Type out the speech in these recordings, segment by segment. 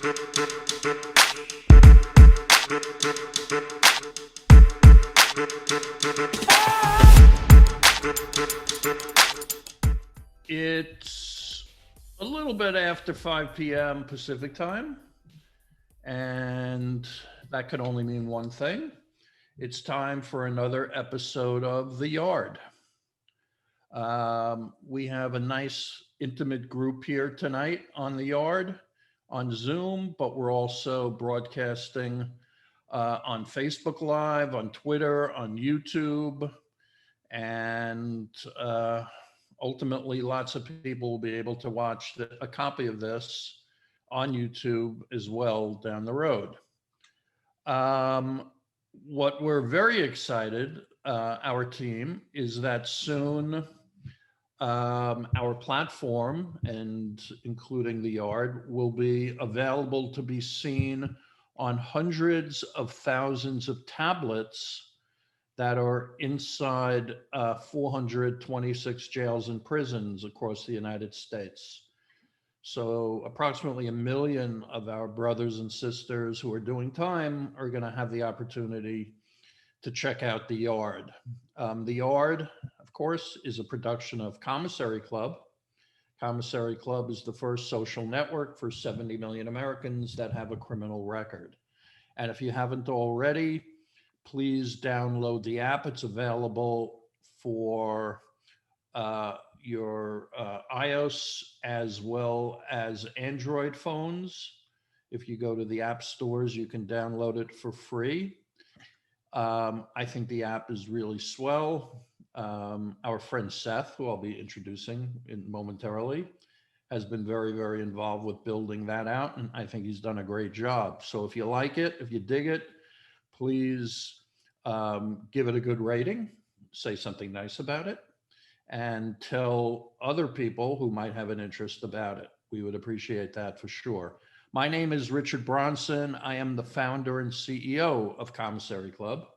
It's a little bit after 5 p.m. Pacific time, and that could only mean one thing. It's time for another episode of The Yard. We have a nice, intimate group here tonight on The Yard on Zoom, but we're also broadcasting on Facebook Live, on Twitter, on YouTube, and ultimately, lots of people will be able to watch a copy of this on YouTube as well down the road. What we're very excited, our team, is that soon our platform, and including the Yard, will be available to be seen on hundreds of thousands of tablets that are inside 426 jails and prisons across the United States. So approximately 1 million of our brothers and sisters who are doing time are going to have the opportunity to check out The Yard. The Yard, of course, is a production of Commissary Club. Commissary Club is the first social network for 70 million Americans that have a criminal record. And if you haven't already, please download the app. It's available for your iOS as well as Android phones. If you go to the app stores, you can download it for free. I think the app is really swell. Our friend Seth, who I'll be introducing momentarily, has been very, very involved with building that out, and I think he's done a great job. So if you like it, if you dig it, please give it a good rating, say something nice about it, and tell other people who might have an interest about it. We would appreciate that for sure. My name is Richard Bronson. I am the founder and CEO of Commissary Club,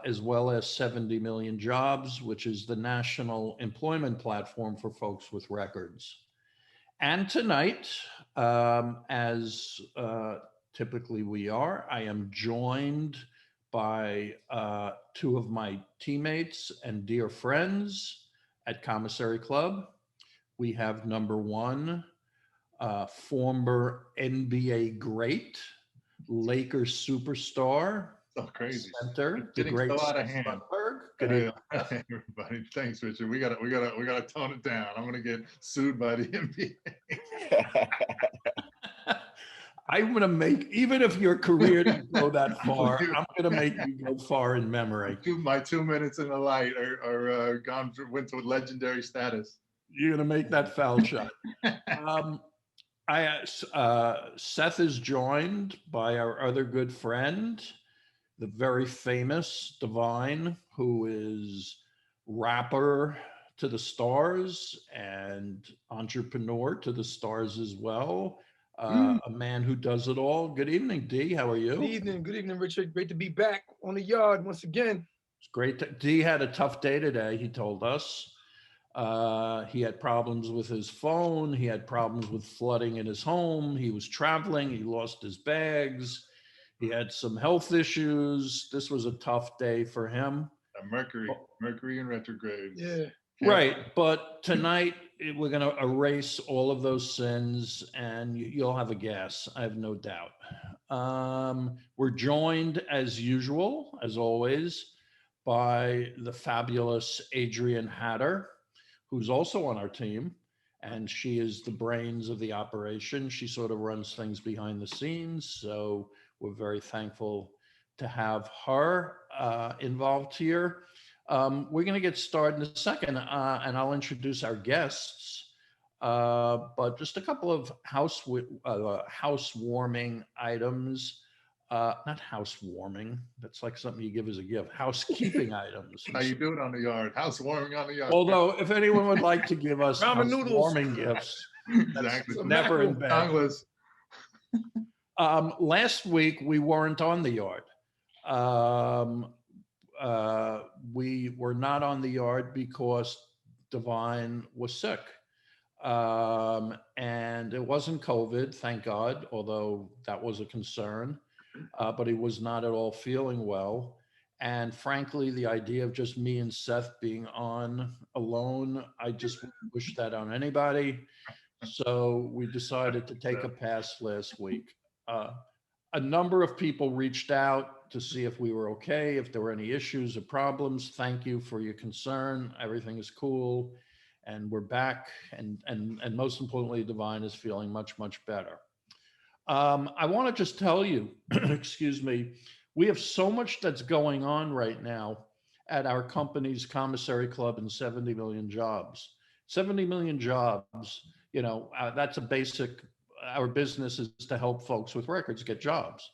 as well as 70 Million Jobs, which is the national employment platform for folks with records. And tonight, as typically we are, I am joined by two of my teammates and dear friends at Commissary Club. We have number one, former NBA great, Lakers superstar, center, the great Seth Sundberg. Good evening, everybody. Thanks, Richard. We gotta tone it down. I'm gonna get sued by the NBA. I'm going to make, even if your career didn't go that far, I'm going to make you go far in memory. My 2 minutes in the light are went to legendary status. You're going to make that foul shot. Seth is joined by our other good friend, the very famous Divine, who is rapper to the stars and entrepreneur to the stars as well. A man who does it all. Good evening, D. How are you? Good evening, Richard. Great to be back on The Yard once again. It's great. D had a tough day today, he told us. He had problems with his phone. He had problems with flooding in his home. He was traveling. He lost his bags. He had some health issues. This was a tough day for him. Mercury in retrograde. Yeah. Right, but tonight we're going to erase all of those sins, and you'll have a guess, I have no doubt. We're joined, as usual, as always, by the fabulous Adrienne Hatter, who's also on our team, and she is the brains of the operation. She sort of runs things behind the scenes, so we're very thankful to have her involved here. We're going to get started in a second, and I'll introduce our guests. But just a couple of housewarming items. Not housewarming. That's like something you give as a gift. Housekeeping items. How you do it on The Yard? Housewarming on The Yard. Although, if anyone would like to give us housewarming gifts, exactly. Never in bed. Last week we weren't on The Yard. We were not on The Yard because Divine was sick. And it wasn't COVID, thank God, although that was a concern. But he was not at all feeling well. And frankly, the idea of just me and Seth being on alone, I just wouldn't wish that on anybody. So we decided to take a pass last week. Uh, a number of people reached out to see if we were okay, if there were any issues or problems. Thank you for your concern. Everything is cool, and we're back. And most importantly, Divine is feeling much, much better. I want to just tell you, excuse me, we have so much that's going on right now at our company's Commissary Club and 70 million jobs. 70 million jobs, that's a basic, our business is to help folks with records get jobs.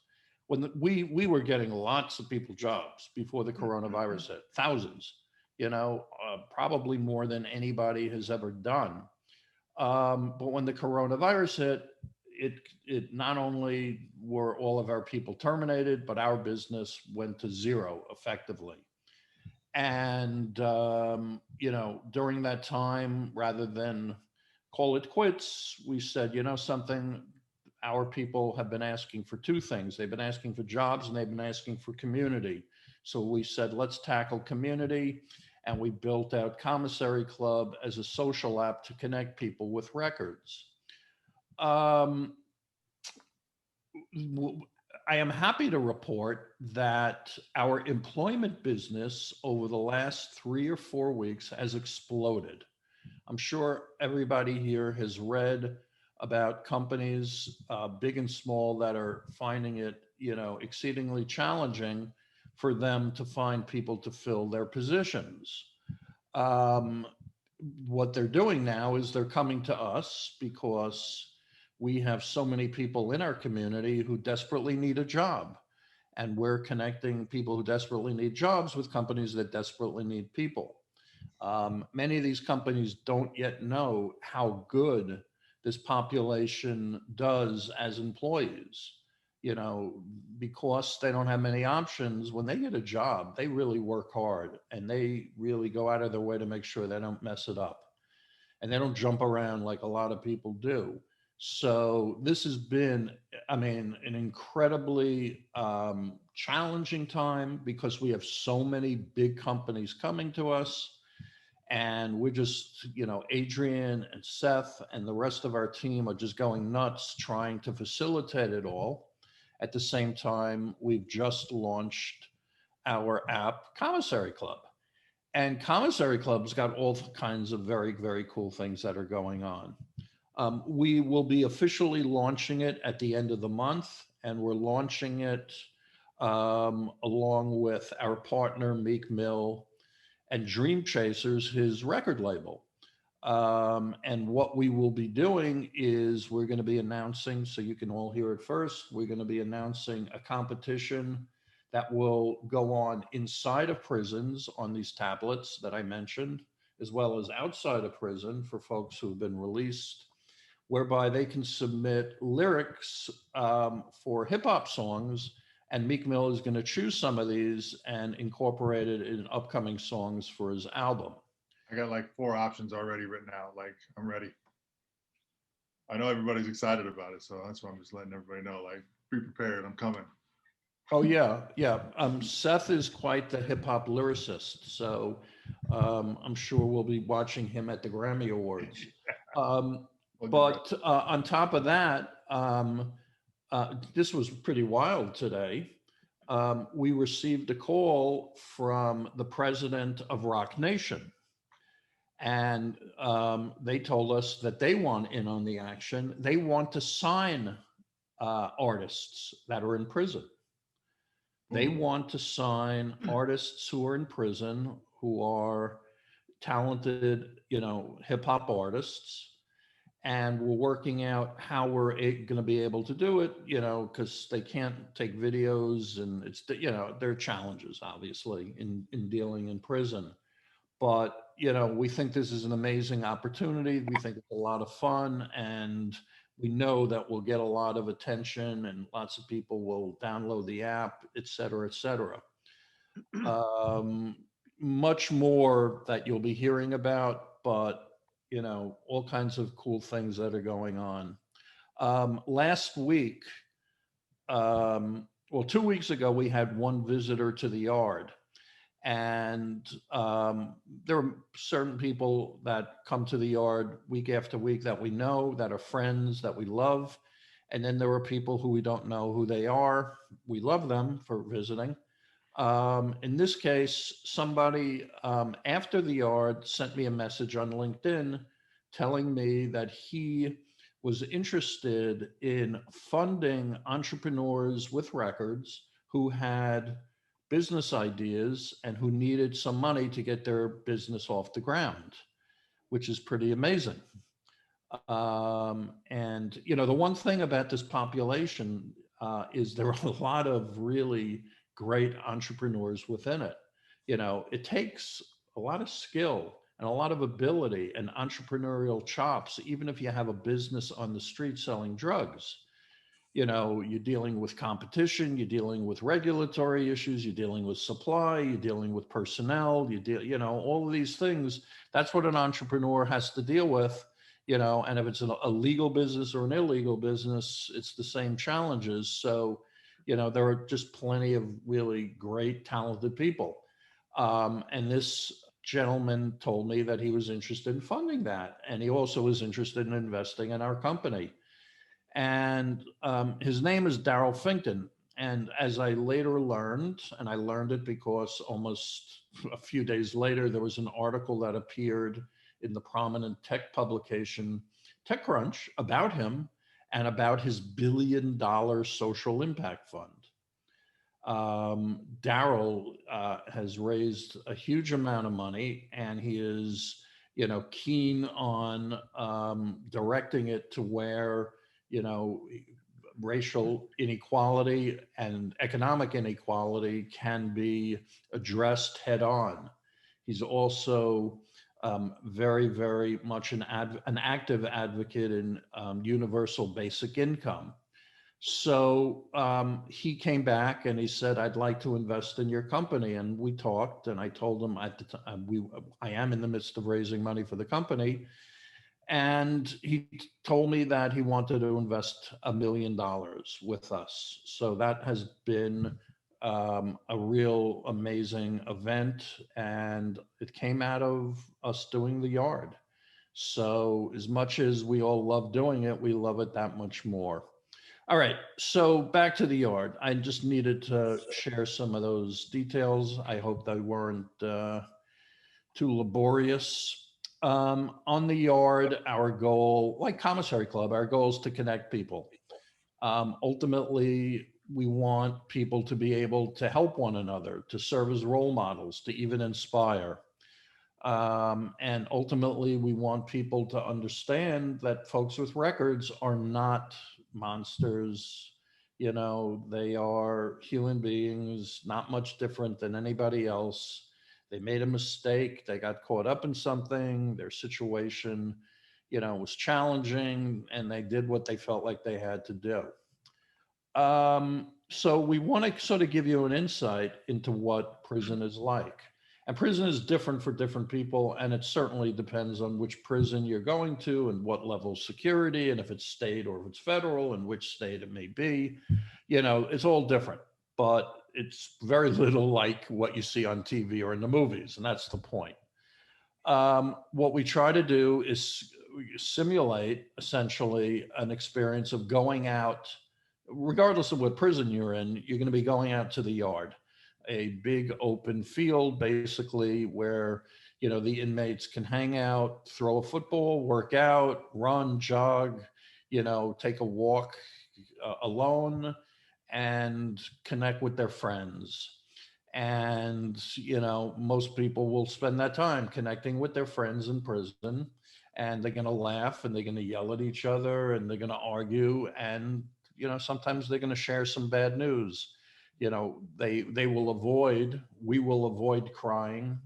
We were getting lots of people jobs before the coronavirus hit, thousands, probably more than anybody has ever done. But when the coronavirus hit, it not only were all of our people terminated, but our business went to zero effectively. And during that time, rather than call it quits, we said, something, our people have been asking for two things. They've been asking for jobs and they've been asking for community. So we said, let's tackle community. And we built out Commissary Club as a social app to connect people with records. I am happy to report that our employment business over the last 3 or 4 weeks has exploded. I'm sure everybody here has read about companies, big and small, that are finding it, exceedingly challenging for them to find people to fill their positions. What they're doing now is they're coming to us because we have so many people in our community who desperately need a job. And we're connecting people who desperately need jobs with companies that desperately need people. Many of these companies don't yet know how good this population does as employees, because they don't have many options. When they get a job, they really work hard and they really go out of their way to make sure they don't mess it up. And they don't jump around like a lot of people do. So this has been, an incredibly challenging time because we have so many big companies coming to us. And we're just, Adrian and Seth and the rest of our team are just going nuts trying to facilitate it all. At the same time, we've just launched our app, Commissary Club. And Commissary Club's got all kinds of very, very cool things that are going on. We will be officially launching it at the end of the month, and we're launching it along with our partner, Meek Mill, and Dream Chasers, his record label. And what we will be doing is we're going to be announcing, so you can all hear it first, we're going to be announcing a competition that will go on inside of prisons on these tablets that I mentioned, as well as outside of prison for folks who've been released, whereby they can submit lyrics for hip hop songs. And Meek Mill is going to choose some of these and incorporate it in upcoming songs for his album. I got like 4 options already written out. Like, I'm ready. I know everybody's excited about it, so that's why I'm just letting everybody know, like, be prepared, I'm coming. Oh, yeah. Seth is quite the hip hop lyricist, so I'm sure we'll be watching him at the Grammy Awards. But on top of that, this was pretty wild today. We received a call from the president of Rock Nation. And they told us that they want in on the action. They want to sign artists that are in prison. They want to sign artists who are in prison, who are talented, hip hop artists. And we're working out how we're going to be able to do it, because they can't take videos, and it's, there are challenges, obviously, in dealing in prison. But, we think this is an amazing opportunity. We think it's a lot of fun, and we know that we'll get a lot of attention and lots of people will download the app, et cetera, et cetera. Much more that you'll be hearing about, but all kinds of cool things that are going on. Last week, well, 2 weeks ago, we had one visitor to the yard. And there are certain people that come to the yard week after week that we know, that are friends, that we love. And then there are people who we don't know who they are. We love them for visiting. In this case, somebody after the yard sent me a message on LinkedIn telling me that he was interested in funding entrepreneurs with records who had business ideas and who needed some money to get their business off the ground, which is pretty amazing. And the one thing about this population is there are a lot of really great entrepreneurs within it. It takes a lot of skill and a lot of ability and entrepreneurial chops, even if you have a business on the street selling drugs. You're dealing with competition, you're dealing with regulatory issues, you're dealing with supply, you're dealing with personnel, all of these things. That's what an entrepreneur has to deal with, and if it's a legal business or an illegal business, it's the same challenges. So, there are just plenty of really great, talented people. And this gentleman told me that he was interested in funding that. And he also was interested in investing in our company. And his name is Daryl Finkton. And as I later learned, and I learned it because almost a few days later, there was an article that appeared in the prominent tech publication TechCrunch about him and about his $1 billion social impact fund. Daryl has raised a huge amount of money, and he is, keen on directing it to where, racial inequality and economic inequality can be addressed head on. He's also very, very much an active advocate in universal basic income. So he came back and he said, "I'd like to invest in your company." And we talked, and I told him at the time, I am in the midst of raising money for the company. And he told me that he wanted to invest $1 million with us. So that has been a real amazing event. And it came out of us doing the yard. So as much as we all love doing it, we love it that much more. All right, so back to the yard. I just needed to share some of those details. I hope they weren't too laborious. On the yard, our goal, like Commissary Club, our goal is to connect people. Ultimately, we want people to be able to help one another, to serve as role models, to even inspire. And ultimately, we want people to understand that folks with records are not monsters. They are human beings, not much different than anybody else. They made a mistake. They got caught up in something. Their situation, was challenging, and they did what they felt like they had to do. So we want to sort of give you an insight into what prison is like. And prison is different for different people, and it certainly depends on which prison you're going to and what level of security, and if it's state or if it's federal, and which state it may be. It's all different, but it's very little like what you see on TV or in the movies, and that's the point. What we try to do is simulate essentially an experience of going out, regardless of what prison you're in, you're going to be going out to the yard, a big open field, basically, where the inmates can hang out, throw a football, work out, run, jog, take a walk alone, and connect with their friends. And most people will spend that time connecting with their friends in prison, and they're going to laugh, and they're going to yell at each other, and they're going to argue, and sometimes they're going to share some bad news. We will avoid crying.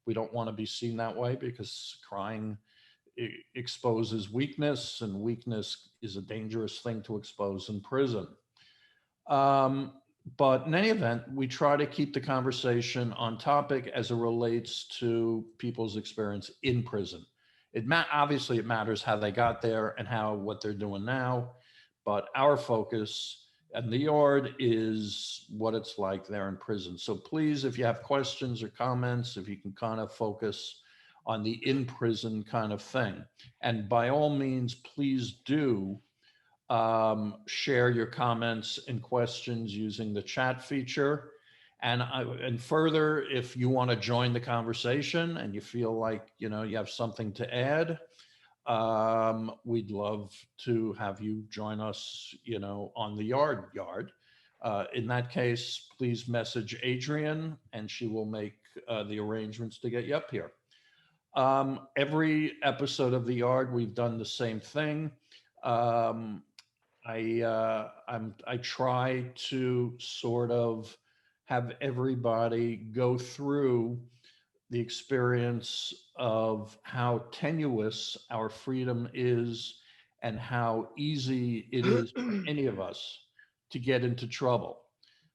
We don't want to be seen that way, because crying exposes weakness, and weakness is a dangerous thing to expose in prison. But in any event, we try to keep the conversation on topic as it relates to people's experience in prison. Obviously it matters how they got there and what they're doing now, but our focus and the yard is what it's like there in prison. So please, if you have questions or comments, if you can kind of focus on the in prison kind of thing. And by all means, please do share your comments and questions using the chat feature. And further, if you want to join the conversation and you feel like, you have something to add, we'd love to have you join us, on the yard. In that case, please message Adrian and she will make the arrangements to get you up here. Every episode of the yard, we've done the same thing. I try to sort of have everybody go through the experience of how tenuous our freedom is and how easy it is for any of us to get into trouble.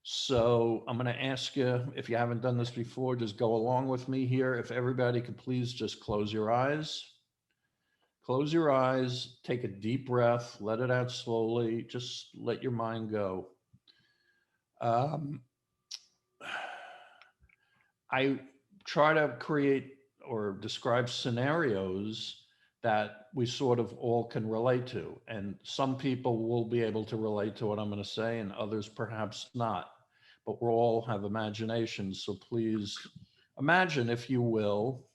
So I'm going to ask you, if you haven't done this before, just go along with me here. If everybody could please just close your eyes. Close your eyes, take a deep breath, let it out slowly, just let your mind go. I try to create or describe scenarios that we sort of all can relate to. And some people will be able to relate to what I'm going to say and others perhaps not. But we all have imaginations. So please imagine, if you will,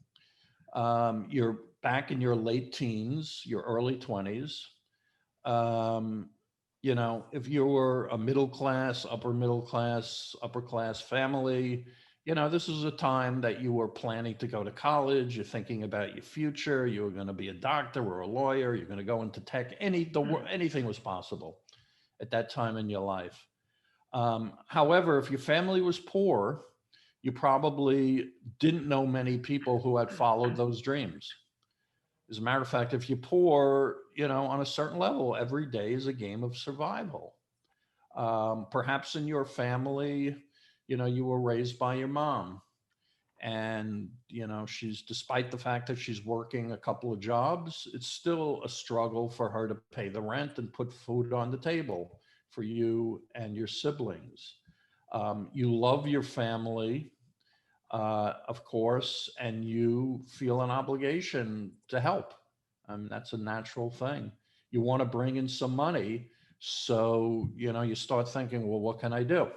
you're back in your late teens, your early 20s. If you were a middle class, upper class family, this is a time that you were planning to go to college. You're thinking about your future. You were going to be a doctor or a lawyer. You're going to go into tech. Anything was possible at that time in your life. However, if your family was poor, you probably didn't know many people who had followed those dreams. As a matter of fact, if you're poor, on a certain level, every day is a game of survival. Perhaps in your family, you were raised by your mom and, despite the fact that she's working a couple of jobs, it's still a struggle for her to pay the rent and put food on the table for you and your siblings. You love your family, of course, and you feel an obligation to help. That's a natural thing. You want to bring in some money. So, you start thinking, well, what can I do?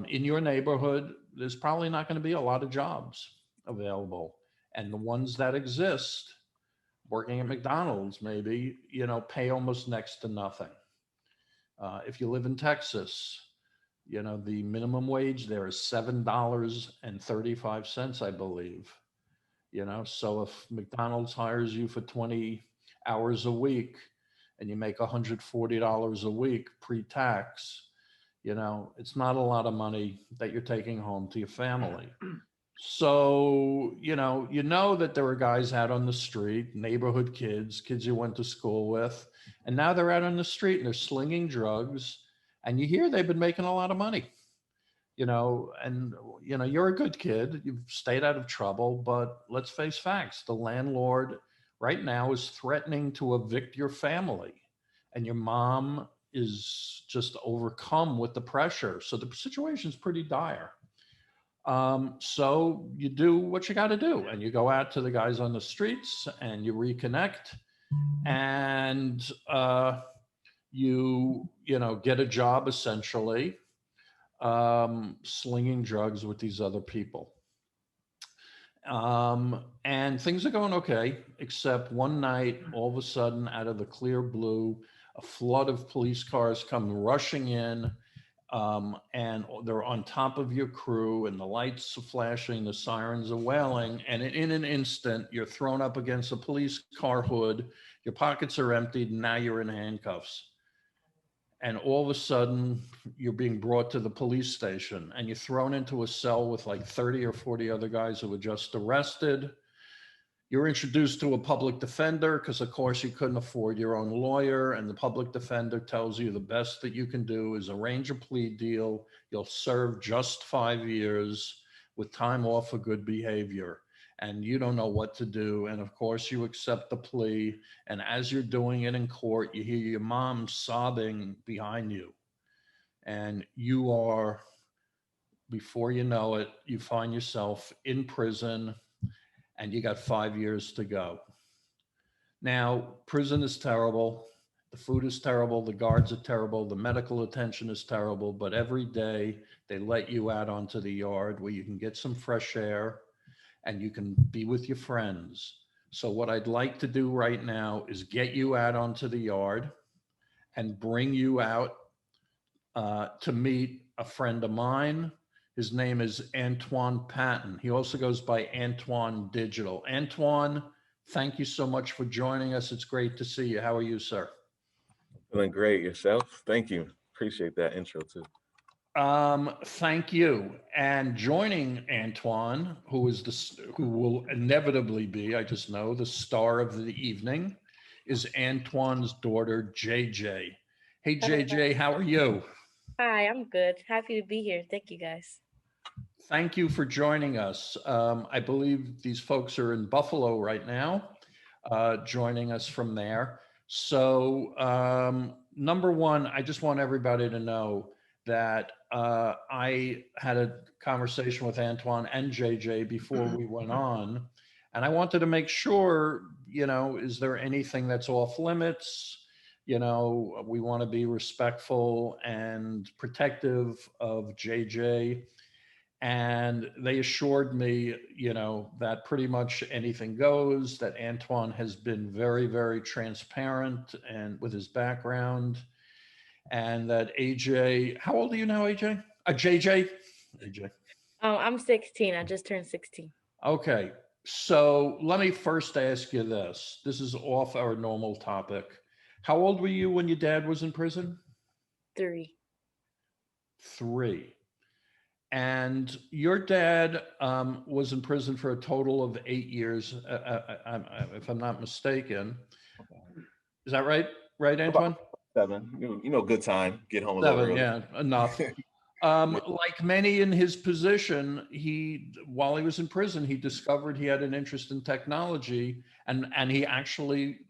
In your neighborhood, there's probably not going to be a lot of jobs available. And the ones that exist, working at McDonald's, maybe, pay almost next to nothing. If you live in Texas, the minimum wage there is $7.35, I believe. So if McDonald's hires you for 20 hours a week and you make $140 a week pre-tax, it's not a lot of money that you're taking home to your family. So, you know that there were guys out on the street, neighborhood kids you went to school with, and now they're out on the street and they're slinging drugs. And you hear they've been making a lot of money, and, you're a good kid. You've stayed out of trouble, but let's face facts. The landlord right now is threatening to evict your family, and your mom is just overcome with the pressure. So the situation's pretty dire. So you do what you got to do, and you go out to the guys on the streets and you reconnect, and you get a job essentially, slinging drugs with these other people. And things are going okay, except one night, all of a sudden, out of the clear blue, a flood of police cars come rushing in, and they're on top of your crew, and the lights are flashing, the sirens are wailing, and in an instant, you're thrown up against a police car hood, your pockets are emptied, and now you're in handcuffs. And all of a sudden, you're being brought to the police station, and you're thrown into a cell with like 30 or 40 other guys who were just arrested. You're introduced to a public defender because, of course, you couldn't afford your own lawyer. And the public defender tells you the best that you can do is arrange a plea deal. You'll serve just 5 years with time off for good behavior. and you don't know what to do. And of course, you accept the plea. And as you're doing it in court, you hear your mom sobbing behind you. And you are, before you know it, you find yourself in prison and you got 5 years to go. Now, prison is terrible. The food is terrible. The guards are terrible. The medical attention is terrible. But every day they let you out onto the yard where you can get some fresh air and you can be with your friends. So what I'd like to do right now is get you out onto the yard and bring you out to meet a friend of mine. His name is Antoine Patton. He also goes by Antoine Digital. Antoine, thank you so much for joining us. It's great to see you. How are you, sir? Feeling great. Yourself? Thank you. Appreciate that intro too. Thank you. And joining Antoine, who will inevitably be, I just know, the star of the evening, is Antoine's daughter, JJ. Hey, JJ, how are you? Hi, I'm good. Happy to be here. Thank you, guys. Thank you for joining us. I believe these folks are in Buffalo right now, joining us from there. So, number one, I just want everybody to know that I had a conversation with Antoine and JJ before we went on, and I wanted to make sure, is there anything that's off limits? We want to be respectful and protective of JJ. And they assured me, that pretty much anything goes, that Antoine has been very, very transparent and with his background. And that AJ, how old are you now, AJ? JJ? AJ. I'm 16. I just turned 16. Okay. So let me first ask you this. This is off our normal topic. How old were you when your dad was in prison? 3. 3. And your dad was in prison for a total of 8 years, if I'm not mistaken. Is that right? Right, Antoine? About 7. Good time. Get home a 7, little early. yeah, enough. Like many in his position, while he was in prison, he discovered he had an interest in technology, and he actually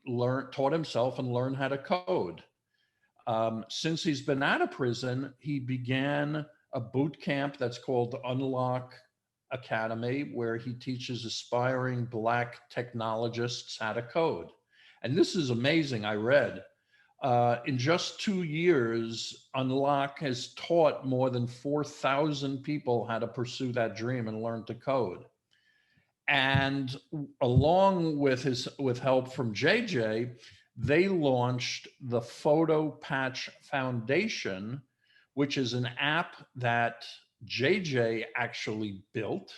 taught himself and learned how to code. Since he's been out of prison, he began a boot camp that's called Unlock Academy, where he teaches aspiring Black technologists how to code. And this is amazing. I read in just 2 years, Unlock has taught more than 4,000 people how to pursue that dream and learn to code. And along with help from JJ, they launched the Photo Patch Foundation, which is an app that JJ actually built.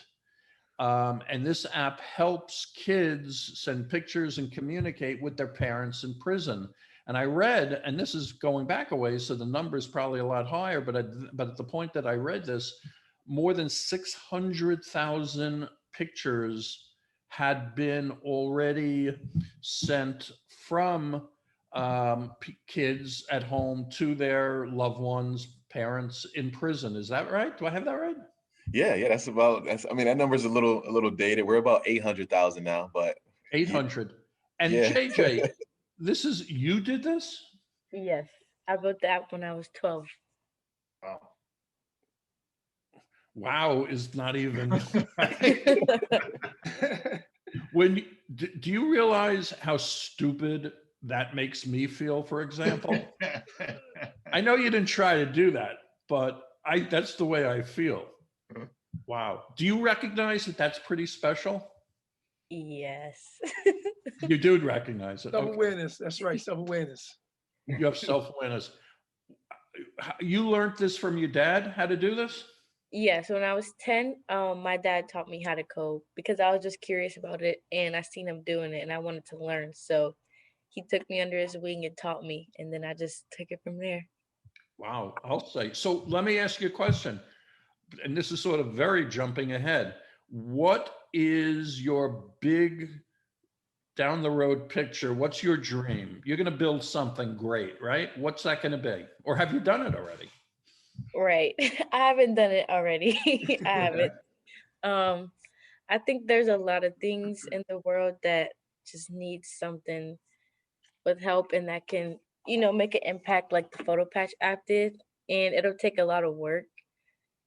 And this app helps kids send pictures and communicate with their parents in prison. And I read, and this is going back a ways, so the number is probably a lot higher, but at the point that I read this, more than 600,000 pictures had been already sent from kids at home to their loved ones, parents in prison. Is that right? Do I have that right? Yeah, that number's a little dated. We're about 800,000 now, but 800. And yeah. JJ, you did this? Yes. I built the app when I was 12. Wow. Wow is not even. Do you realize how stupid that makes me feel, for example? I know you didn't try to do that, but that's the way I feel. Wow. Do you recognize that that's pretty special? Yes. You do recognize it. Self-awareness. Okay. That's right. Self-awareness. You have self-awareness. You learned this from your dad, how to do this? Yeah. So when I was 10, my dad taught me how to code because I was just curious about it and I seen him doing it and I wanted to learn. So he took me under his wing and taught me, and then I just took it from there. Wow. I'll say. So let me ask you a question. And this is sort of very jumping ahead. What is your big down the road picture? What's your dream? You're going to build something great, right? What's that going to be? Or have you done it already? Right. I haven't done it already. I haven't. I think there's a lot of things in the world that just need something with help and that can, make an impact like the photo patch app did. And it'll take a lot of work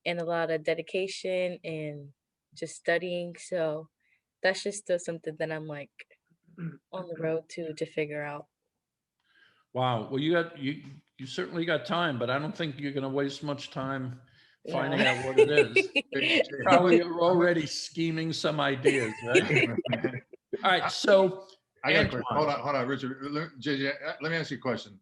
and a lot of dedication and just studying. So that's just still something that I'm like on the road to figure out. Wow. Well, you certainly got time, but I don't think you're going to waste much time finding No. out what it is. Probably you're already scheming some ideas, right? All right. So, I got a question. Antoine. Hold on, Richard. JJ, let me ask you a question.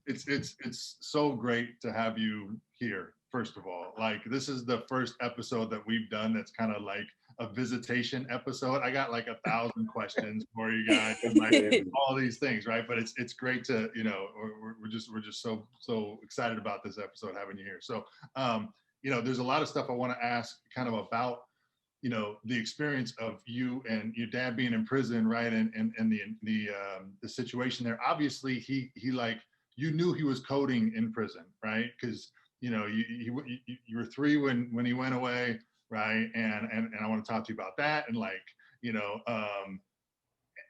It's so great to have you here. First of all, like this is the first episode that we've done that's kind of like a visitation episode. I got like 1,000 questions for you guys, and like all these things, right? But it's great to we're just so excited about this episode having you here. So there's a lot of stuff I want to ask kind of about the experience of you and your dad being in prison, right? And the situation there. Obviously, he like you knew he was coding in prison, right? Because you were 3 when he went away, right? And I want to talk to you about that. And like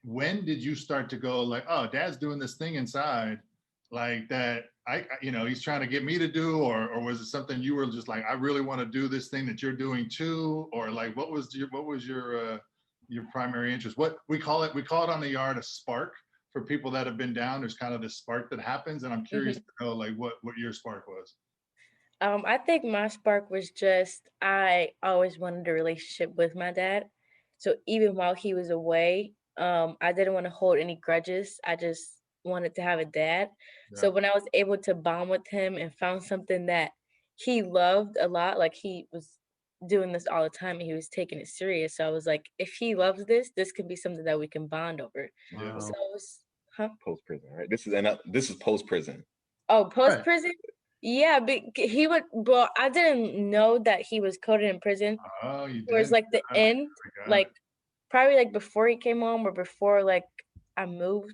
when did you start to go like, oh, Dad's doing this thing inside, like that? He's trying to get me to do, or was it something you were just like, I really want to do this thing that you're doing too, or like, what was your primary interest? What we call it on the yard a spark for people that have been down. There's kind of this spark that happens, and I'm curious to know like what your spark was. I think my spark was just I always wanted a relationship with my dad. So even while he was away, I didn't want to hold any grudges. I just wanted to have a dad. Yeah. So when I was able to bond with him and found something that he loved a lot, like he was doing this all the time and he was taking it serious. So I was like, if he loves this, this could be something that we can bond over. Wow. So it was, Post prison, right? This is post prison. Oh, post prison? Yeah, but he would. Well, I didn't know that he was coded in prison. Oh, you did. Whereas like the end, like probably like before he came home or before like I moved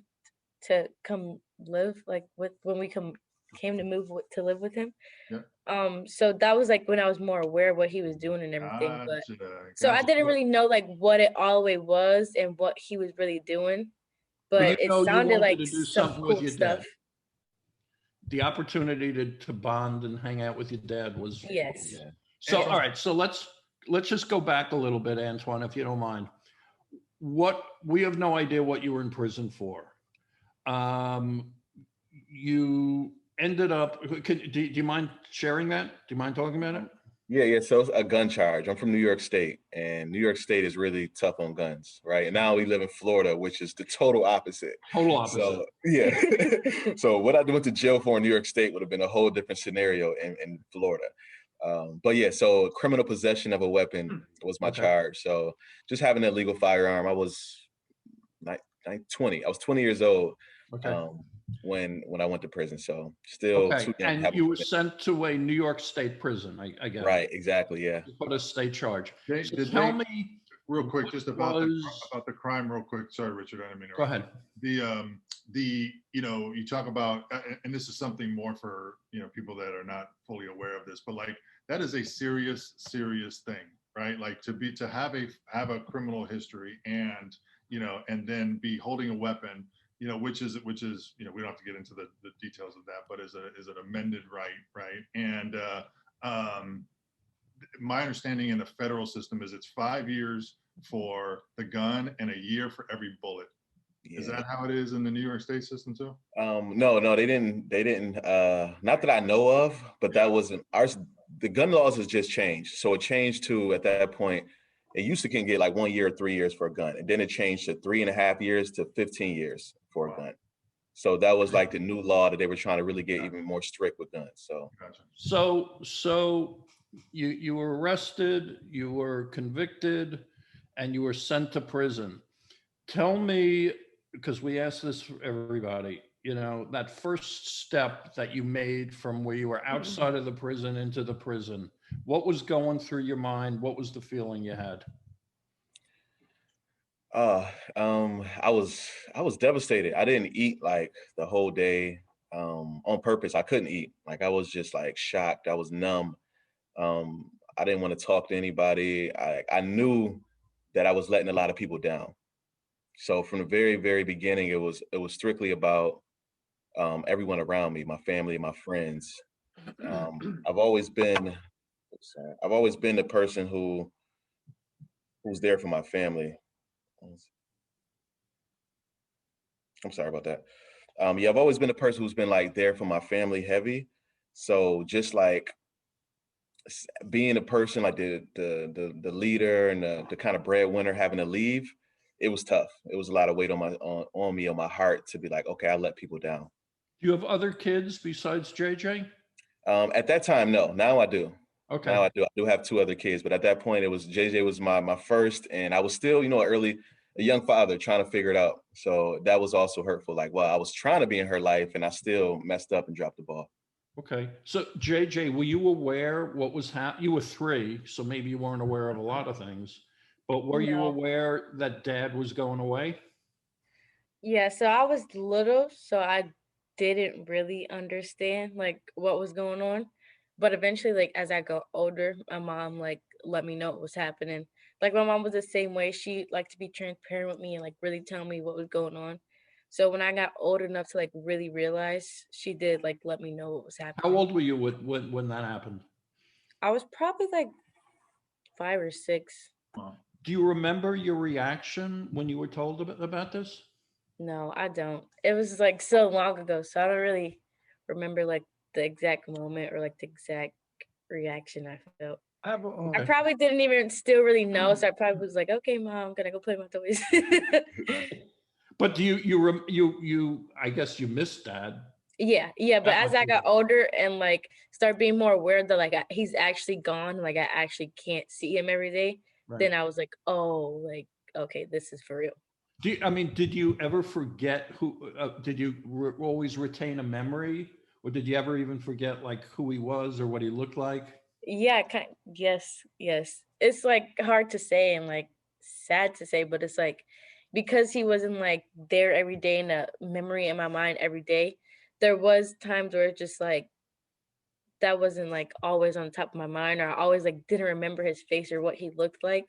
to come live like with when we came to move to live with him. Yeah. So that was like when I was more aware of what he was doing and everything. But so I Gotcha. didn't really know like what it all the way was and what he was really doing. But it sounded like to do some something cool with your stuff. dad. The opportunity to bond and hang out with your dad was Yes. Yeah. So all right, so let's just go back a little bit, Antoine, if you don't mind. We have no idea what you were in prison for. You ended up. Do you mind sharing that? Do you mind talking about it? Yeah. So it's a gun charge. I'm from New York State, and New York State is really tough on guns, right? And now we live in Florida, which is the total opposite. Total opposite. So, yeah. So what I went to jail for in New York State would have been a whole different scenario in Florida. But yeah, so criminal possession of a weapon was my charge. So just having an illegal firearm, I was 20. I was 20 years old. Okay. When I went to prison, so still okay. And you were sent to a New York State prison, I guess. Right, exactly, yeah. Put a state charge. Tell me real quick just about the crime, real quick. Sorry, Richard, I didn't mean to. Go ahead. You talk about, and this is something more for people that are not fully aware of this, but like that is a serious thing, right? Like to have a criminal history and and then be holding a weapon. Which is we don't have to get into the details of that, but is it amended right? And my understanding in the federal system is it's 5 years for the gun and a year for every bullet. Yeah. Is that how it is in the New York State system too? No, they didn't. Not that I know of, but that wasn't ours. The gun laws has just changed, so it changed to at that point. It used to can get like 1 year or 3 years for a gun, and then it changed to 3.5 years to 15 years for a gun. So that was like the new law that they were trying to really get even more strict with guns. So, so you were arrested, you were convicted, and you were sent to prison. Tell me, because we ask this for everybody, that first step that you made from where you were outside of the prison into the prison. What was going through your mind? What was the feeling you had? I was devastated. I didn't eat like the whole day on purpose. I couldn't eat. Like I was just like shocked. I was numb. I didn't want to talk to anybody. I knew that I was letting a lot of people down. So from the very, very beginning, it was strictly about everyone around me, my family, my friends. I've always been the person who's there for my family. I'm sorry about that. Yeah, I've always been the person who's been like there for my family heavy. So just like being a person like the leader and the kind of breadwinner having to leave, it was tough. It was a lot of weight on me, on my heart to be like, okay, I let people down. Do you have other kids besides JJ? At that time, no. Now I do. Okay. Now I do. I do have 2 other kids, but at that point, it was JJ was my first, and I was still, a young father trying to figure it out. So that was also hurtful. Like, well, I was trying to be in her life, and I still messed up and dropped the ball. Okay. So JJ, were you aware what was happening? You were 3, so maybe you weren't aware of a lot of things, but were you No. aware that dad was going away? Yeah, so I was little, so I didn't really understand like what was going on. But eventually, like as I got older, my mom like let me know what was happening. Like my mom was the same way. She liked to be transparent with me and like really tell me what was going on. So when I got old enough to like really realize, she did like let me know what was How happening. old were you when that happened? I was probably like 5 or 6. Do you remember your reaction when you were told about this? No, I don't. It was like so long ago, so I don't really remember like the exact moment or like the exact reaction I felt. I have a I Okay. probably didn't even still really know, so I probably was like, "Okay, mom, I'm gonna go play my toys." But do you I guess you missed dad Yeah, yeah. But that as much. I got older and like start being more aware that like he's actually gone, like I actually can't see him every day, Right. then I was like, "Oh, like okay, this is for real." Did you ever forget who, did you always retain a memory, or did you ever even forget like who he was or what he looked like? Yeah, yes, yes. It's like hard to say and like sad to say, but it's like because he wasn't like there every day in a memory in my mind every day, there was times where it's just like that wasn't like always on top of my mind or I always like didn't remember his face or what he looked like.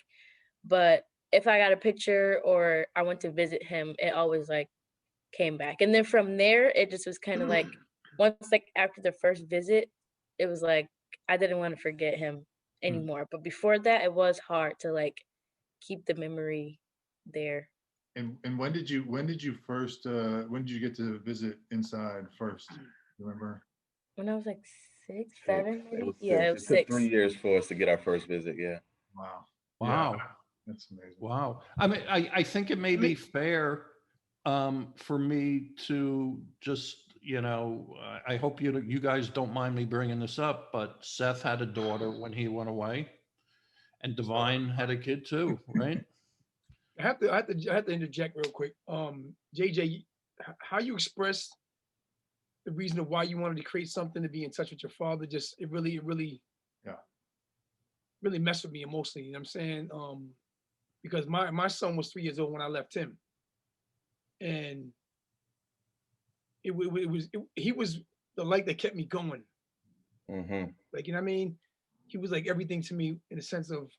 But if I got a picture or I went to visit him, it always like came back. And then from there, it just was kind of like once like after the first visit, it was like I didn't want to forget him Hmm. anymore. But before that, it was hard to like keep the memory there. And when did you get to visit inside first? Remember? When I was like 6, 6. 7, It maybe. was Yeah, 6. it It was took 3 6. years for us to get our first visit. Yeah. Wow. Yeah, Wow. that's amazing. Wow. I mean, I think it may I mean- be fair for me to just, I hope you guys don't mind me bringing this up, but Seth had a daughter when he went away, and Divine had a kid too, right? I have to interject real quick. JJ, how you express the reason of why you wanted to create something to be in touch with your father, just it really Yeah. really messed with me emotionally. You know what I'm saying? Because my son was 3 years old when I left him, and he was the light that kept me going. Mm-hmm. Like, you know what I mean? He was like everything to me in the sense of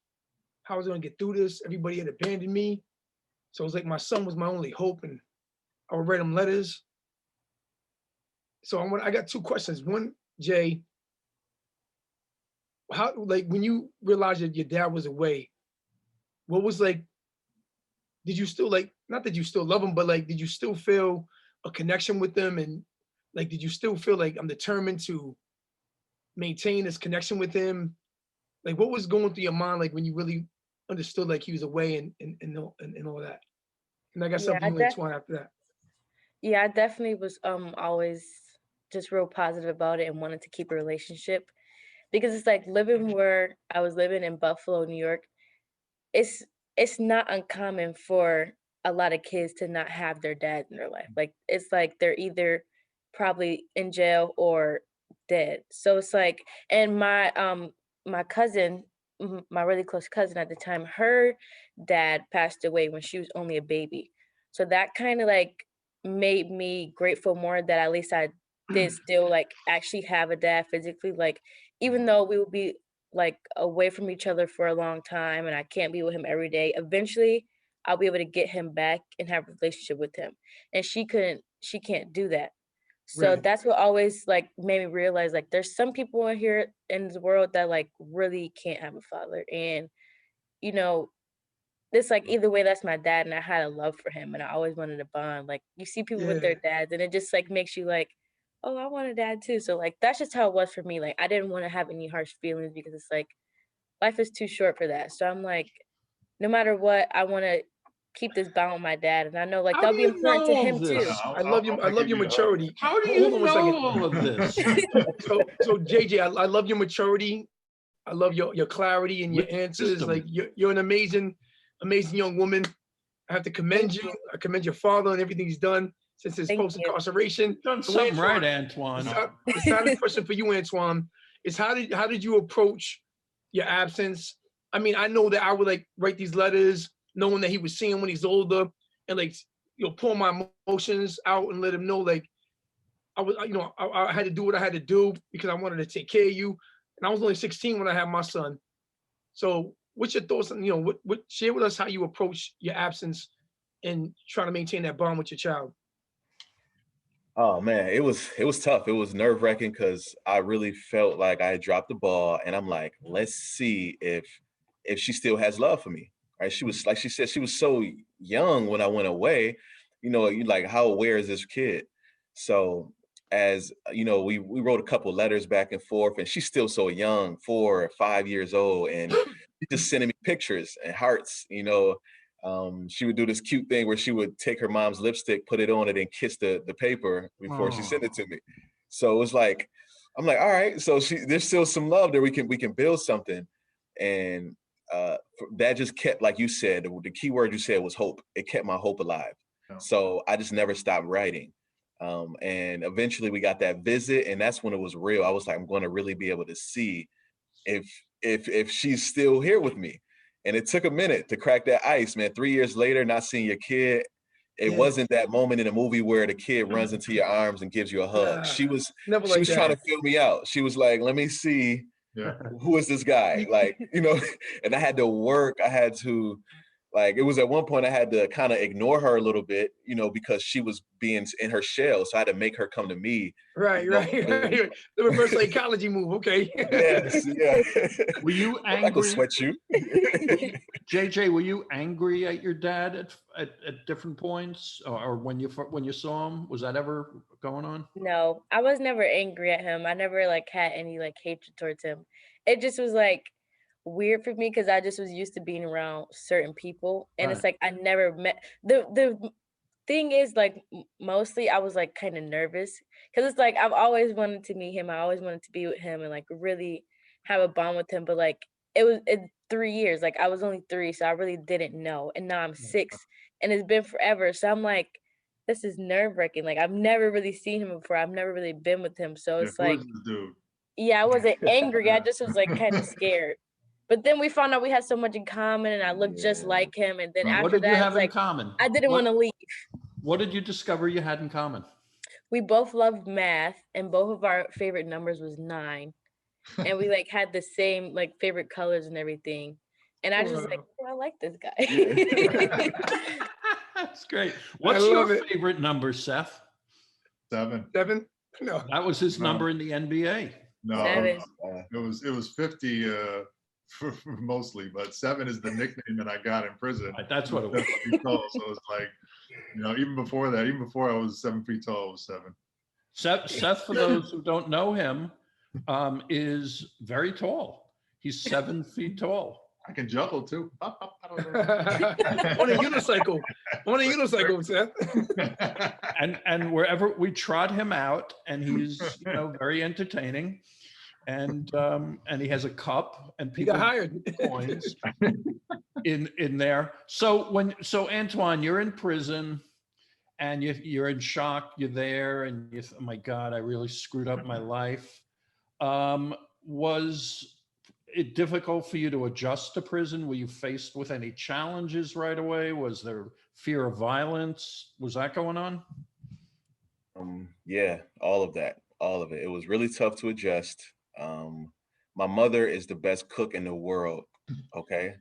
how I was gonna get through this. Everybody had abandoned me. So it was like my son was my only hope, and I would write him letters. So I got 2 questions. One, Jay, how like when you realized that your dad was away, what was like, did you still like not that you still love him, but like did you still feel a connection with them? And like did you still feel like I'm determined to maintain this connection with him? Like what was going through your mind like when you really understood like he was away and all that? And I got Yeah, something for you, Antoine, after that. yeah, I definitely was always just real positive about it and wanted to keep a relationship because it's like living where I was living in Buffalo, New York. It's it's not uncommon for a lot of kids to not have their dad in their life. Like it's like they're either probably in jail or dead. So it's like and my cousin, my really close cousin at the time, her dad passed away when she was only a baby. So that kind of like made me grateful more that at least I did still like actually have a dad physically. Like even though we would be like away from each other for a long time and I can't be with him every day, eventually I'll be able to get him back and have a relationship with him. And she can't do that. So Right. that's what always like made me realize like there's some people in here in this world that like really can't have a father. And you know, it's like either way, that's my dad, and I had a love for him, and I always wanted to bond. Like you see people with Yeah. their dads, and it just like makes you like, oh, I want a dad too. So like that's just how it was for me. Like I didn't want to have any harsh feelings because it's like life is too short for that. So I'm like, no matter what, I want to keep this bond with my dad, and I know like How that'll do be you important to know all him too. this? I love you. I love your maturity. How do Hold you on one know second. all of this? So JJ, I love your maturity. I love your clarity and your answers. Wisdom. Like you're an amazing young woman. I have to commend Thank you. you. I commend your father and everything he's done since his Thank you. post-incarceration. You've done So something right, Antoine, Antoine. the silent question for you, Antoine, is how did you approach your absence? I mean, I know that I would like write these letters knowing that he was seeing when he's older and like pour my emotions out and let him know like I had to do what I had to do because I wanted to take care of you. And I was only 16 when I had my son. So what's your thoughts on, what share with us how you approach your absence and trying to maintain that bond with your child? Oh man, it was tough. It was nerve-wracking because I really felt like I had dropped the ball, and I'm like, let's see if she still has love for me. Right? She was like she said, she was so young when I went away. You like, how aware is this kid? So as we wrote a couple letters back and forth, and she's still so young, 4 or 5 years old, and she just sending me pictures and hearts. She would do this cute thing where she would take her mom's lipstick, put it on it, and kiss the paper before she sent it to me. So it was like, I'm like, all right, so there's still some love there. We can build something. And that just kept, like you said, the key word you said was hope. It kept my hope alive. Yeah. So I just never stopped writing. And eventually we got that visit, and that's when it was real. I was like, I'm going to really be able to see if she's still here with me. And it took a minute to crack that ice, man. 3 years later, not seeing your kid, it wasn't that moment in a movie where the kid runs into your arms and gives you a hug. She was trying to feel me out. She was like, let me see, who is this guy? Like, and I had to work. I had to, like, it was at one point I had to kind of ignore her a little bit, because she was being in her shell. So I had to make her come to me. Right. The reverse psychology move. Okay. Yes, yeah. Were you I could angry? sweat you. JJ, were you angry at your dad at different points, or when you saw him? Was that ever going on? No, I was never angry at him. I never like had any like hatred towards him. It just was like weird for me because I just was used to being around certain people, and it's like I never met the thing is like mostly I was like kind of nervous because it's like I've always wanted to meet him. I always wanted to be with him and like really have a bond with him. But like it 3 years, like I was only 3, so I really didn't know. And now I'm 6, and it's been forever. So I'm like, this is nerve-wracking. Like I've never really seen him before. I've never really been with him. So it's like, dude. yeah, I wasn't angry. I just was like kind of scared. But then we found out we had so much in common, and I looked just like him. And then What after did you that, have it's in like common? I didn't want to leave. What did you discover you had in common? We both loved math, and both of our favorite numbers was 9. And we like had the same like favorite colors and everything. And I just like, oh, I like this guy. That's great. What's your favorite number, Seth? 7. 7? No. That was his number in the NBA. No, 7. it was 50 mostly, but 7 is the nickname that I got in prison. That's what it was. 7 feet tall, so it's like, even before that, even before I was 7 feet tall, it was 7. Seth, for those who don't know him, is very tall. He's 7 feet tall. I can juggle too. On a unicycle. Seth. And wherever we trot him out, and he's very entertaining, and he has a cup, and people got hired coins in there. So Antoine, you're in prison, and you're in shock. You're there, and you oh my God, I really screwed up my life. Was it difficult for you to adjust to prison? Were you faced with any challenges right away? Was there fear of violence? Was that going on? Yeah, all of that, all of it. It was really tough to adjust. my mother is the best cook in the world. Okay.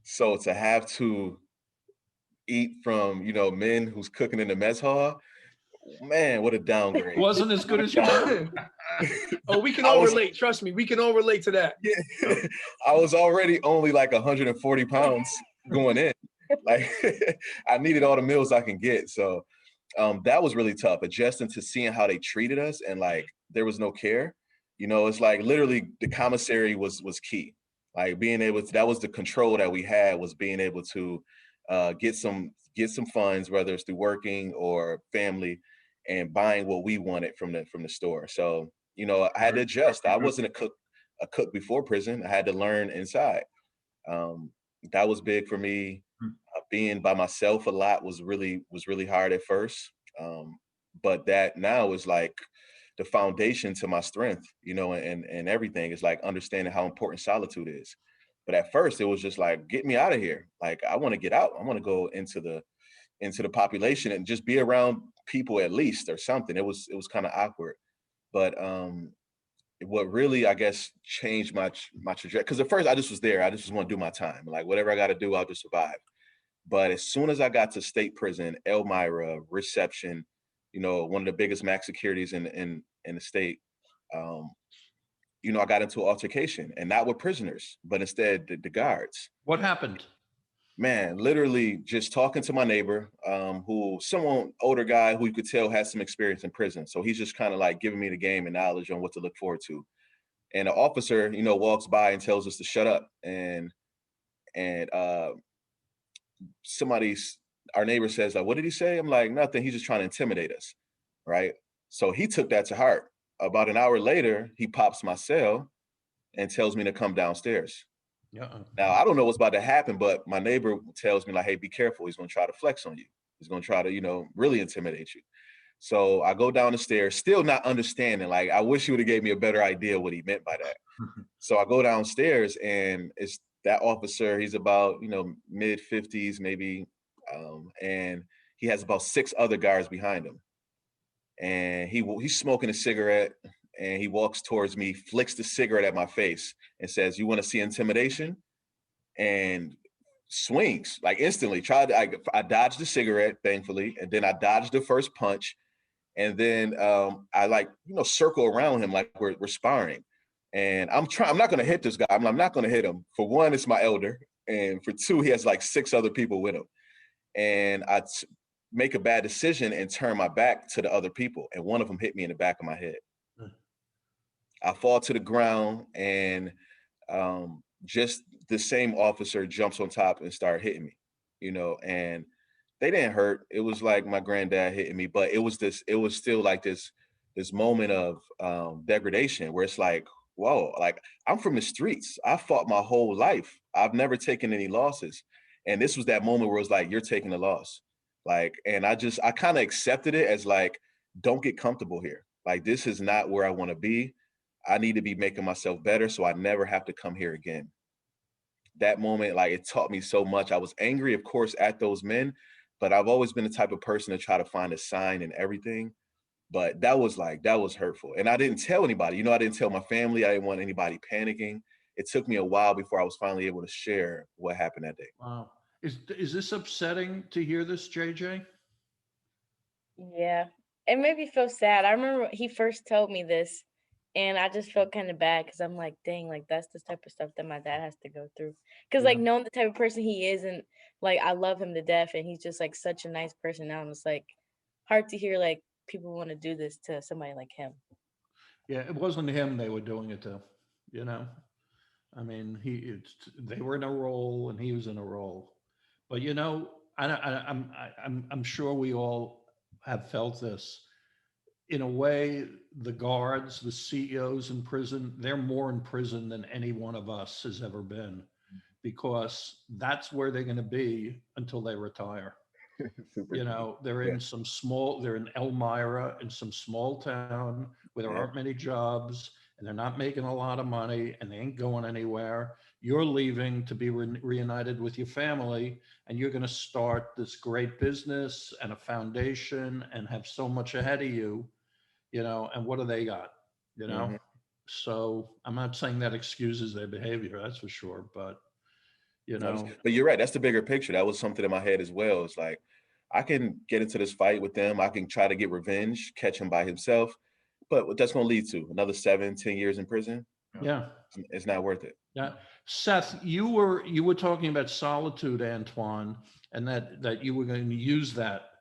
So to have to eat from, men who's cooking in the mess hall, man, what a downgrade. Wasn't as good as your mom. Oh, we can I all was- relate. Trust me, we can all relate to that. Yeah. I was already only like 140 pounds going in. Like I needed all the meals I can get. So that was really tough, adjusting to seeing how they treated us, and like there was no care. It's like literally the commissary was key. Like being able to, that was the control that we had, was being able to get some funds, whether it's through working or family, and buying what we wanted from the store. So I had to adjust. I wasn't a cook before prison. I had to learn inside. That was big for me. Being by myself a lot was really hard at first. But that now is like the foundation to my strength, and everything is like understanding how important solitude is. But at first it was just like, get me out of here. Like, I want to get out. I want to go into the population and just be around people at least, or something. It was kind of awkward. But what really, I guess, changed my trajectory, because at first I just was there. I just want to do my time. Like, whatever I got to do, I'll just survive. But as soon as I got to state prison, Elmira, reception, one of the biggest max securities in the state, I got into an altercation, and not with prisoners, but instead the guards. What happened? Man, literally just talking to my neighbor, someone older guy who you could tell has some experience in prison. So he's just kind of like giving me the game and knowledge on what to look forward to. And the officer, walks by and tells us to shut up. And our neighbor says, what did he say? I'm like, nothing. He's just trying to intimidate us. Right. So he took that to heart. About an hour later, he pops my cell and tells me to come downstairs. Yeah. Now, I don't know what's about to happen, but my neighbor tells me, like, hey, be careful. He's going to try to flex on you. He's going to try to, really intimidate you. So I go down the stairs, still not understanding. Like, I wish he would have gave me a better idea what he meant by that. So I go downstairs, and it's that officer. He's about, mid 50s, maybe. And he has about 6 other guards behind him. And he's smoking a cigarette, and he walks towards me, flicks the cigarette at my face, and says, you want to see intimidation? And swings, like, instantly. I dodged the cigarette, thankfully, and then I dodged the first punch. And then I circle around him like we're sparring. And I'm not going to hit this guy. I'm not going to hit him. For one, it's my elder. And for two, he has like 6 other people with him. And I make a bad decision and turn my back to the other people. And one of them hit me in the back of my head. I fall to the ground, and just the same officer jumps on top and started hitting me, and they didn't hurt. It was like my granddad hitting me, but it was still like this moment of degradation, where it's like, whoa, like, I'm from the streets. I fought my whole life. I've never taken any losses. And this was that moment where it was like, you're taking a loss. Like, and I kind of accepted it as like, don't get comfortable here. Like, this is not where I want to be. I need to be making myself better so I never have to come here again. That moment, like, it taught me so much. I was angry, of course, at those men, but I've always been the type of person to try to find a sign in everything. But that was hurtful. And I didn't tell anybody, I didn't tell my family. I didn't want anybody panicking. It took me a while before I was finally able to share what happened that day. Wow. Is this upsetting to hear this, JJ? Yeah, it made me feel sad. I remember he first told me this, and I just felt kind of bad, because I'm like, dang, like, that's the type of stuff that my dad has to go through. Because like, knowing the type of person he is, and like, I love him to death, and he's just like such a nice person now. And it's like hard to hear like people want to do this to somebody like him. Yeah, it wasn't him they were doing it to, I mean, they were in a role and he was in a role. But I'm sure we all have felt this. In a way, the guards, the CEOs in prison, they're more in prison than any one of us has ever been, because that's where they're going to be until they retire. They're in Elmira, in some small town where there aren't many jobs, and they're not making a lot of money, and they ain't going anywhere. You're leaving to be reunited with your family, and you're going to start this great business and a foundation and have so much ahead of you, and what do they got, Mm-hmm. So I'm not saying that excuses their behavior, that's for sure, but But you're right. That's the bigger picture. That was something in my head as well. It's like, I can get into this fight with them. I can try to get revenge, catch him by himself. But what that's going to lead to? Another 7-10 years in prison? yeah. It's not worth it. Yeah. Seth, you were talking about solitude, Antoine, and that you were going to use that.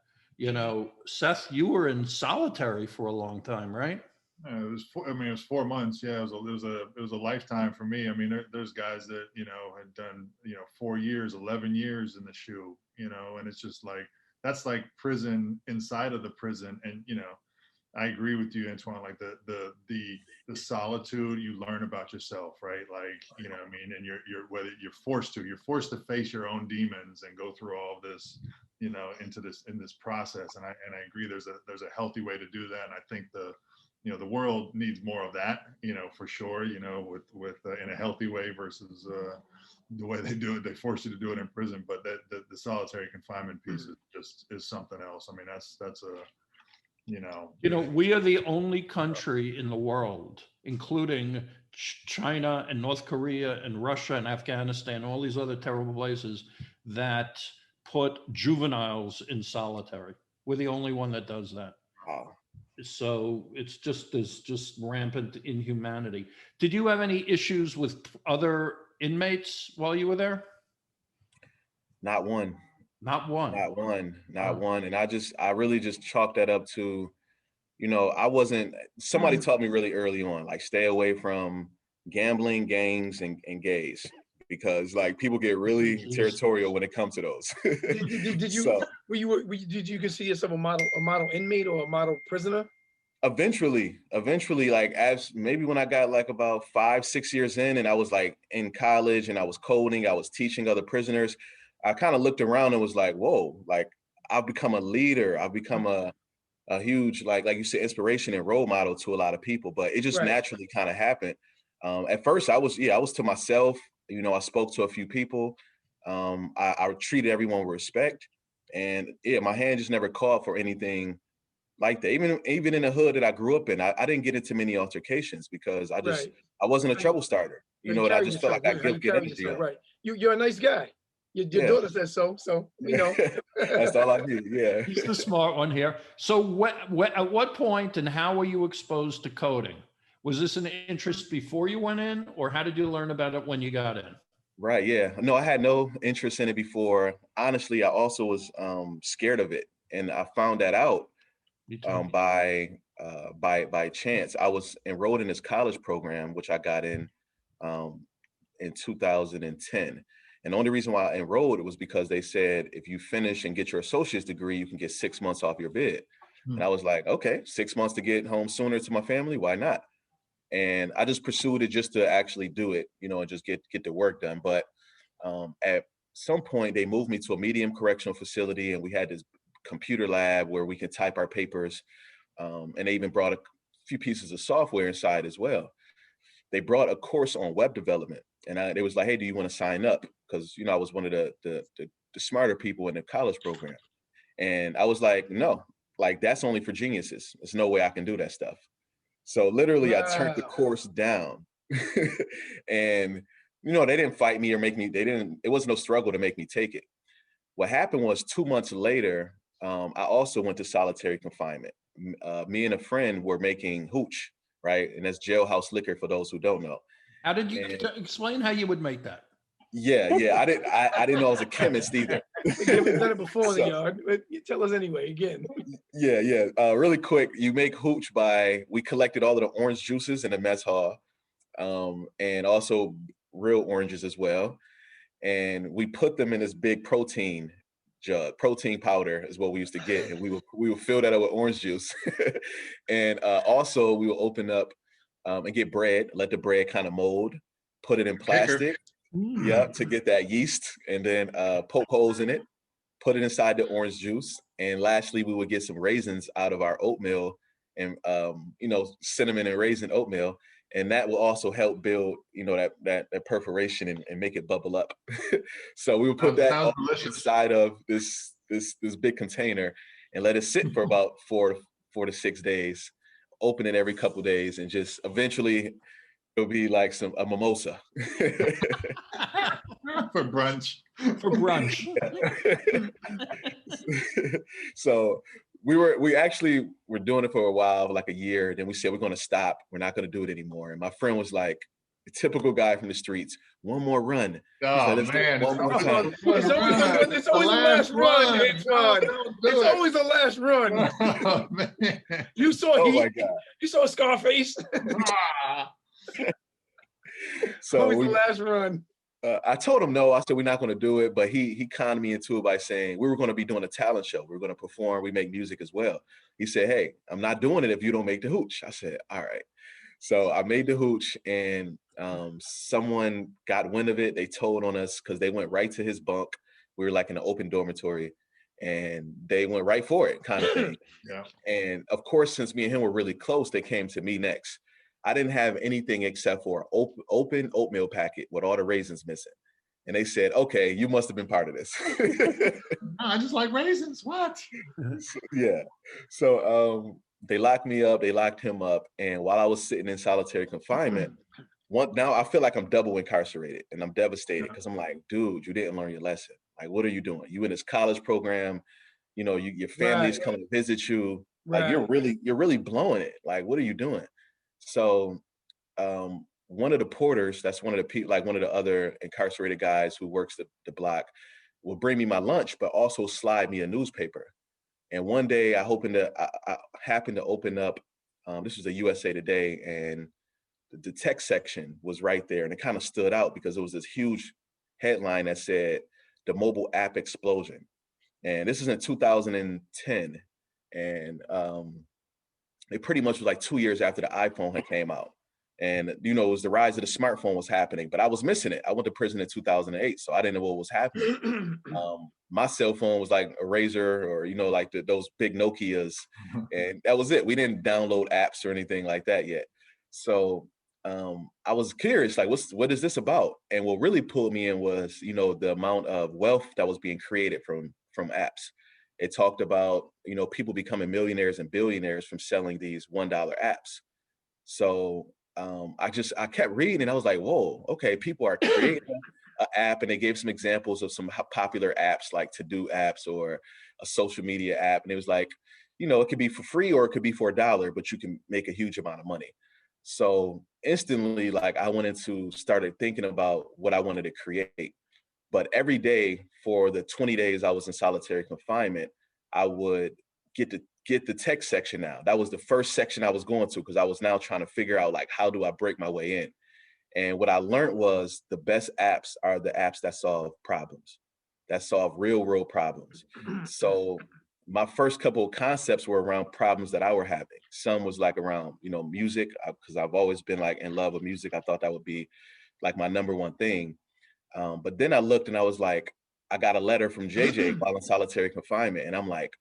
Seth, you were in solitary for a long time, right? It was it was 4 months. Yeah, it was a lifetime for me. I mean, there's guys that had done 4 years, 11 years in the shoe, and it's just like that's like prison inside of the prison. And I agree with you, Antoine. Like the solitude you learn about yourself, right? Like what I mean, and you're forced to face your own demons and go through all of this, in this process. And I agree. There's a healthy way to do that, and I think the world needs more of that, for sure, with in a healthy way versus the way they do it. They force you to do it in prison, but the solitary confinement piece is something else. I mean, that's we are the only country in the world, including China and North Korea and Russia and Afghanistan, all these other terrible places that put juveniles in solitary. We're the only one that does that. Wow. So there's just rampant inhumanity. Did you have any issues with other inmates while you were there? Not one. Not one. Not one. Not one. And I really just chalked that up to, somebody taught me really early on, like, stay away from gambling, gangs, and gays, because like people get really territorial when it comes to those. Did you? So, Did you consider yourself a model inmate or a model prisoner? Eventually, like, as maybe when I got like about 5-6 years in, and I was like in college and I was coding, I was teaching other prisoners, I kind of looked around and was like, whoa, like I've become a leader. I've become a huge, like you said, inspiration and role model to a lot of people, but it just naturally kind of happened. At first I was to myself. I spoke to a few people. I treated everyone with respect, and my hand just never called for anything like that. Even in the hood that I grew up in, I didn't get into many altercations because I wasn't a trouble starter. And I just felt like I get energy out. Right. You're a nice guy. Your daughter says so. So That's all I need. Yeah. He's the smart one here. So at what point and how were you exposed to coding? Was this an interest before you went in, or how did you learn about it when you got in? Right. Yeah. No, I had no interest in it before. Honestly, I also was scared of it, and I found that out by chance. I was enrolled in this college program, which I got in 2010. And the only reason why I enrolled it was because they said, if you finish and get your associate's degree, you can get 6 months off your bid. And I was like, okay, 6 months to get home sooner to my family, why not? And I just pursued it just to actually do it, and just get the work done. But at some point, they moved me to a medium correctional facility, and we had this computer lab where we could type our papers. And they even brought a few pieces of software inside as well. They brought a course on web development, and they was like, hey, do you want to sign up? Because, I was one of the smarter people in the college program. And I was like, no, like, that's only for geniuses. There's no way I can do that stuff. So literally, I turned the course down. And, they didn't fight me or it wasn't no struggle to make me take it. What happened was 2 months later, I also went to solitary confinement. Me and a friend were making hooch, right? And that's jailhouse liquor for those who don't know. How did you explain how you would make that? Yeah. I didn't know I was a chemist either. We've done it before in the yard. But you tell us anyway, again. Yeah. Really quick, you make hooch we collected all of the orange juices in the mess hall, and also real oranges as well. And we put them in this big protein jug. Protein powder is what we used to get. And we would fill that up with orange juice. And also we will open up and get bread, let the bread kind of mold, put it in plastic. To get that yeast, and then poke holes in it, put it inside the orange juice. And lastly, we would get some raisins out of our oatmeal, and cinnamon and raisin oatmeal, and that will also help build that perforation and make it bubble up. So we would put that inside of this big container and let it sit for about 4 to 6 days, open it every couple of days, and just eventually It'll be like a mimosa. For brunch. For brunch. So we actually were doing it for a while, like a year. Then we said, we're going to stop. We're not going to do it anymore. And my friend was like, the typical guy from the streets, one more run. Oh, Let's do it man. one more time. It's always the last run, Antoine. It's always the last run. Oh, man. You saw Oh Heat. my God. You saw Scarface. So Always the last run. I told him no. I said, we're not going to do it. But he conned me into it by saying, we were going to be doing a talent show. We were going to perform. We make music as well. He said, hey, I'm not doing it if you don't make the hooch. I said, all right. So I made the hooch, and someone got wind of it. They told on us because they went right to his bunk. We were like in an open dormitory, and they went right for it, kind of thing. Yeah. And of course, since me and him were really close, they came to me next. I didn't have anything except for an open oatmeal packet with all the raisins missing. And they said, okay, you must have been part of this. I just like raisins. What? Yeah. So they locked me up, they locked him up. And while I was sitting in solitary confinement, now I feel like I'm double incarcerated, and I'm devastated because I'm like, dude, you didn't learn your lesson. Like, what are you doing? You in this college program, you know, your family's coming to visit you. Like, you're really blowing it. Like, what are you doing? So one of the porters, that's one of the people, like one of the other incarcerated guys who works the block, will bring me my lunch, but also slide me a newspaper. And one day I happened to open up, this was a USA Today, and the tech section was right there. And it kind of stood out because it was this huge headline that said, the mobile app explosion. And this is in 2010. And it pretty much was like 2 years after the iPhone had came out. And, you know, it was the rise of the smartphone was happening, but I was missing it. I went to prison in 2008, so I didn't know what was happening. My cell phone was like a Razor, or, you know, like those big Nokias, and that was it. We didn't download apps or anything like that yet. So I was curious, like, what is this about? And what really pulled me in was, you know, the amount of wealth that was being created from apps. It talked about, you know, people becoming millionaires and billionaires from selling these $1 apps. So I kept reading, and I was like, whoa, okay, people are creating an app, and they gave some examples of some popular apps like to-do apps or a social media app. And it was like, you know, it could be for free or it could be for $1, but you can make a huge amount of money. So instantly, like, I started thinking about what I wanted to create. But every day for the 20 days I was in solitary confinement, I would get the tech section now. That was the first section I was going to, because I was now trying to figure out, like, how do I break my way in? And what I learned was the best apps are the apps that solve problems, that solve real world problems. So my first couple of concepts were around problems that I were having. Some was like around, you know, music, because I've always been like in love with music. I thought that would be like my number one thing. But then I looked and I was like, I got a letter from JJ while in solitary confinement. And I'm like,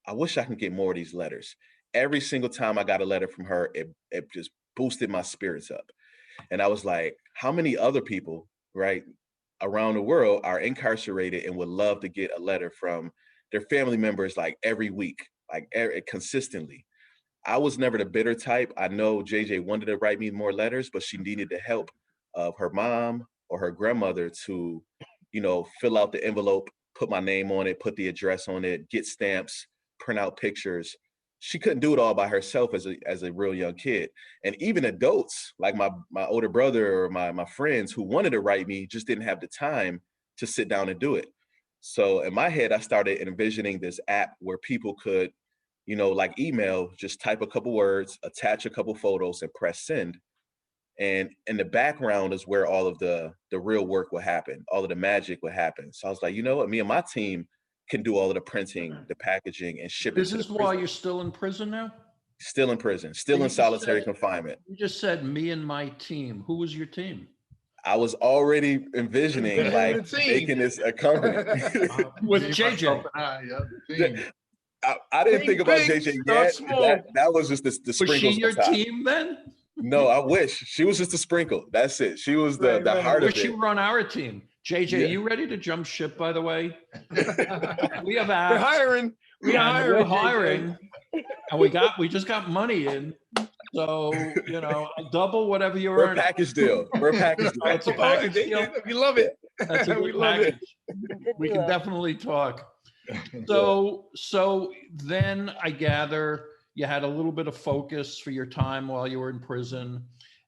I wish I can get more of these letters. Every single time I got a letter from her, it just boosted my spirits up. And I was like, how many other people, right, around the world are incarcerated and would love to get a letter from their family members, like every week, like consistently? I was never the bitter type. I know JJ wanted to write me more letters, but she needed the help of her mom or her grandmother to, you know, fill out the envelope, put my name on it, put the address on it, get stamps, print out pictures. She couldn't do it all by herself as a real young kid. And even adults, like my older brother or my friends who wanted to write me, just didn't have the time to sit down and do it. So in my head, I started envisioning this app where people could, you know, like email, just type a couple words, attach a couple photos, and press send. And in the background is where all of the real work would happen. All of the magic would happen. So I was like, you know what? Me and my team can do all of the printing, the packaging, and shipping. This is why you're still in prison now? Still in prison, still in solitary confinement. You just said me and my team. Who was your team? I was already envisioning like making this a company. With JJ. I didn't think about JJ yet. That was just the sprinkles. Was she your team then? No, I wish. She was just a sprinkle. That's it. She was the heart of it. Wish you were on our team. JJ, you ready to jump ship, by the way? We have apps. We're hiring. We're hiring. And we just got money in. So, double whatever you're We're a earning. package deal. We're a package deal. It's a package deal. We love it. That's a We good love it. package. Good We can deal. definitely talk. So then I gather you had a little bit of focus for your time while you were in prison,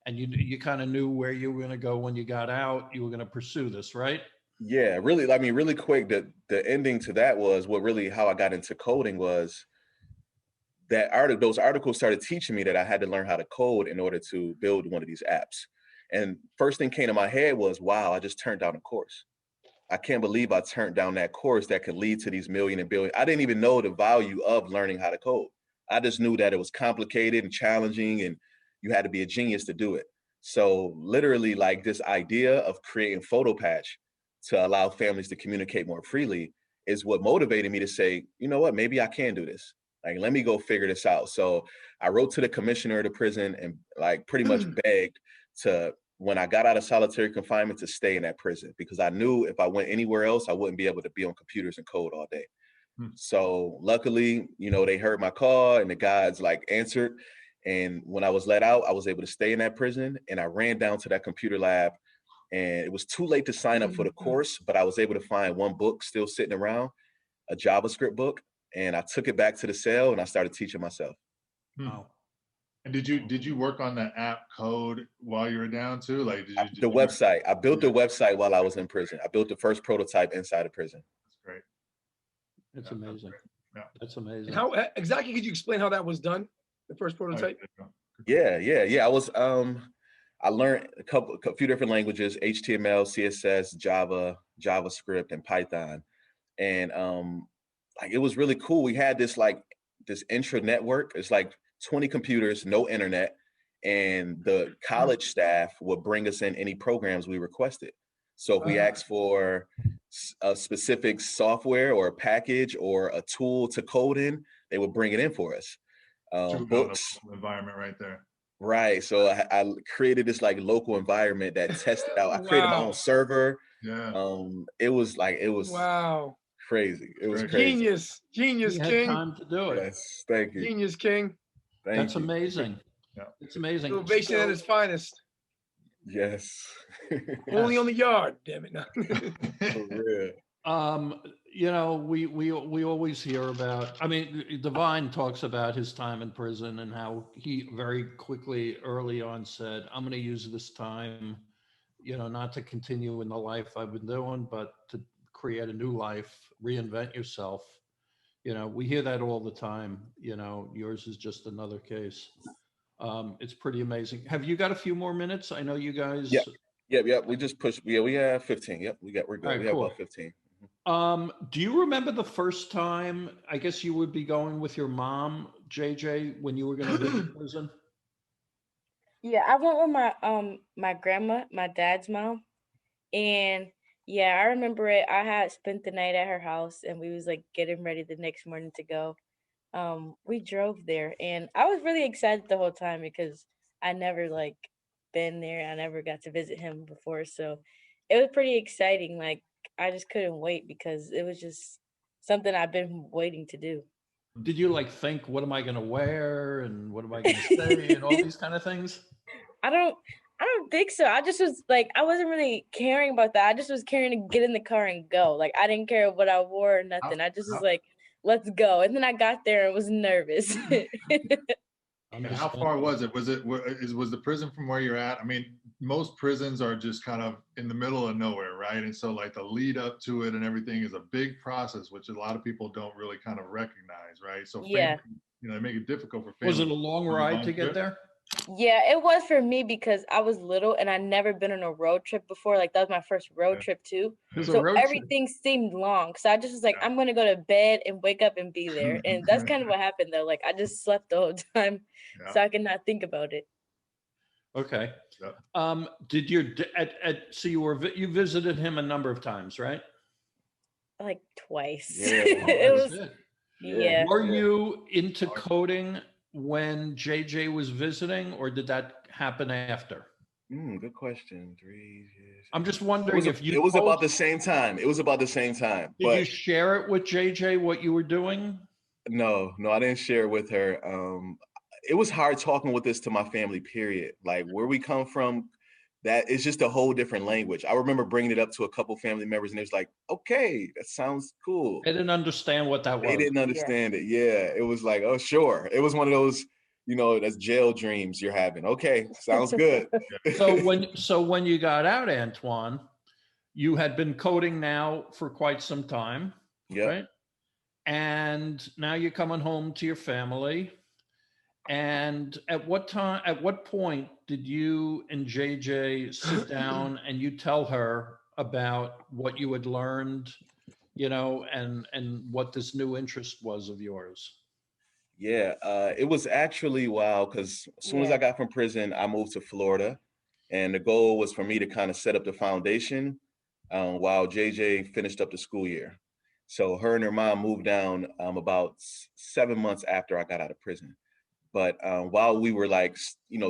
and you kind of knew where you were going to go when you got out. You were going to pursue this, right? Yeah, really. I mean, really quick. The ending to that was how I got into coding was those articles started teaching me that I had to learn how to code in order to build one of these apps. And first thing came to my head was, wow, I just turned down a course. I can't believe I turned down that course that could lead to these million and billion. I didn't even know the value of learning how to code. I just knew that it was complicated and challenging, and you had to be a genius to do it. So literally, like, this idea of creating PhotoPatch to allow families to communicate more freely is what motivated me to say, you know what, maybe I can do this. Like, let me go figure this out. So I wrote to the commissioner of the prison and like pretty much begged to, when I got out of solitary confinement, to stay in that prison, because I knew if I went anywhere else, I wouldn't be able to be on computers and code all day. So luckily, they heard my call and the guys like answered. And when I was let out, I was able to stay in that prison, and I ran down to that computer lab, and it was too late to sign up for the course, but I was able to find one book still sitting around, a JavaScript book. And I took it back to the cell and I started teaching myself. Wow. And did you work on the app code while you were down too? Like, The website. I built the website while I was in prison. I built the first prototype inside of prison. That's great. It's amazing. Yeah. That's amazing. And how exactly could you explain how that was done? The first prototype? Yeah. I was I learned a few different languages: HTML, CSS, Java, JavaScript, and Python. And like, it was really cool. We had this intra network. It's like 20 computers, no internet, and the college staff would bring us in any programs we requested. So if we asked for a specific software or a package or a tool to code in, they would bring it in for us. Books. Environment right there. Right. So I created this like local environment that tested out. I created my own server. Yeah. It was wow. Crazy. It was Great. crazy. Genius, You had King. time to do it. Yes. Thank you. Genius, King. That's amazing. Yeah. It's amazing. Innovation at its finest. Yes. Only on the yard, damn it. No. For real. We always hear about, I mean, Divine talks about his time in prison and how he very quickly early on said, I'm going to use this time, not to continue in the life I've been doing, but to create a new life, reinvent yourself. We hear that all the time. Yours is just another case. It's pretty amazing. Have you got a few more minutes? I know you guys. Yep. We just pushed. Yeah, we have 15. Yep, we're good. Right, we have cool. about 15. Do you remember the first time, I guess you would be going with your mom, JJ, when you were going to visit prison? Yeah, I went with my grandma, my dad's mom, and yeah, I remember it. I had spent the night at her house, and we was like getting ready the next morning to go. We drove there, and I was really excited the whole time because I never like been there. I never got to visit him before, so it was pretty exciting. Like, I just couldn't wait because it was just something I've been waiting to do. Did you think, what am I going to wear and what am I going to say and all these kind of things? I don't think so. I just was like, I wasn't really caring about that. I just was caring to get in the car and go. Like, I didn't care what I wore or nothing. I just was like, let's go. And then I got there and was nervous. And how far was it? Was the prison from where you're at? I mean, most prisons are just kind of in the middle of nowhere, right? And so like the lead up to it and everything is a big process, which a lot of people don't really kind of recognize, right? So yeah, they make it difficult for families. Was it a long ride to get there? Yeah, it was for me because I was little and I'd never been on a road trip before. Like, that was my first road trip too. So everything seemed long. So I just was like, I'm going to go to bed and wake up and be there. And that's kind of what happened though. Like, I just slept the whole time so I could not think about it. Okay. Did so you visited him a number of times, right? Like twice. Yeah. It was, yeah. Were you into coding when JJ was visiting, or did that happen after? Good question. 3 years. I'm just wondering if it was about the same time. It was about the same time. Did you share it with JJ what you were doing? No, I didn't share it with her. it was hard talking with this to my family, period. Like where we come from, that is just a whole different language. I remember bringing it up to a couple family members and it was like, okay, that sounds cool. They didn't understand what that was. They didn't understand it. Yeah. It was like, oh, sure. It was one of those, that's jail dreams you're having. Okay. Sounds good. So when you got out, Antoine, you had been coding now for quite some time, right? And now you're coming home to your family. And at what point did you and JJ sit down and you tell her about what you had learned, and what this new interest was of yours? Yeah, it was actually wild because as soon as I got from prison, I moved to Florida. And the goal was for me to kind of set up the foundation while JJ finished up the school year. So her and her mom moved down about 7 months after I got out of prison. But while we were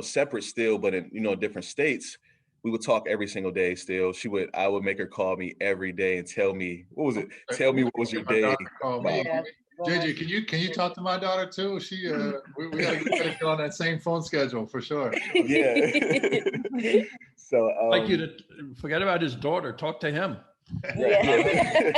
separate still, but in, different states, we would talk every single day still. I would make her call me every day and tell me, what was your day? JJ, can you talk to my daughter too? She we gotta get her on that same phone schedule for sure. Yeah. So I'd like you to forget about his daughter, talk to him. Yeah.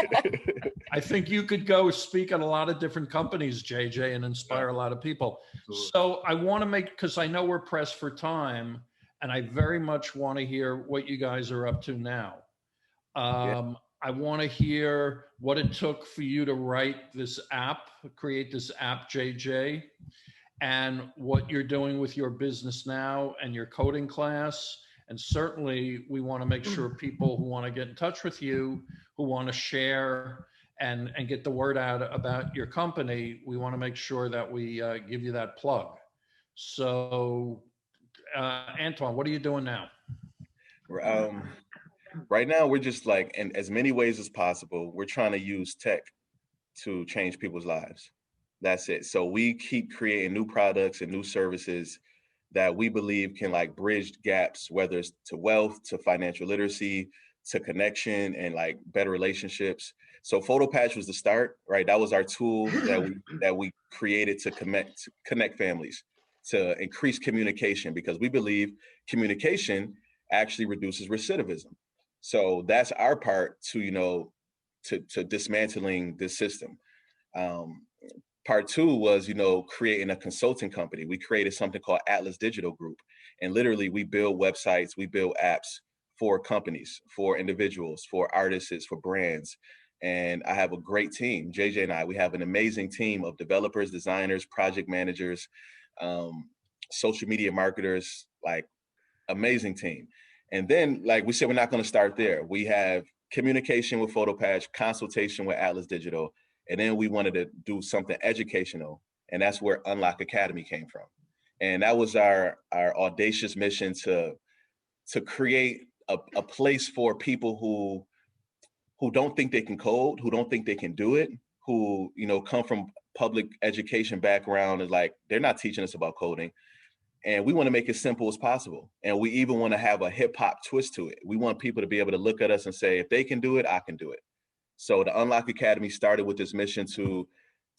I think you could go speak at a lot of different companies, JJ, and inspire a lot of people. Absolutely. So I want to because I know we're pressed for time, and I very much want to hear what you guys are up to now. I want to hear what it took for you to create this app, JJ, and what you're doing with your business now and your coding class. And certainly we want to make sure people who want to get in touch with you, who want to share and get the word out about your company, we want to make sure that we give you that plug. So Antoine, what are you doing now? Right now, we're just in as many ways as possible, we're trying to use tech to change people's lives. That's it. So we keep creating new products and new services that we believe can bridge gaps, whether it's to wealth, to financial literacy, to connection and better relationships. So PhotoPatch was the start, right? That was our tool that we created to connect families, to increase communication, because we believe communication actually reduces recidivism. So that's our part to dismantling this system. Part two was, creating a consulting company. We created something called Atlas Digital Group. And literally we build websites, we build apps for companies, for individuals, for artists, for brands. And I have a great team. JJ and I, we have an amazing team of developers, designers, project managers, social media marketers, amazing team. And then, we said, we're not going to start there. We have communication with PhotoPatch, consultation with Atlas Digital, and then we wanted to do something educational, and that's where Unlock Academy came from. And that was our audacious mission to create a place for people who don't think they can code, who don't think they can do it, who come from public education background and they're not teaching us about coding. And we want to make it simple as possible. And we even want to have a hip hop twist to it. We want people to be able to look at us and say, if they can do it, I can do it. So the Unlock Academy started with this mission to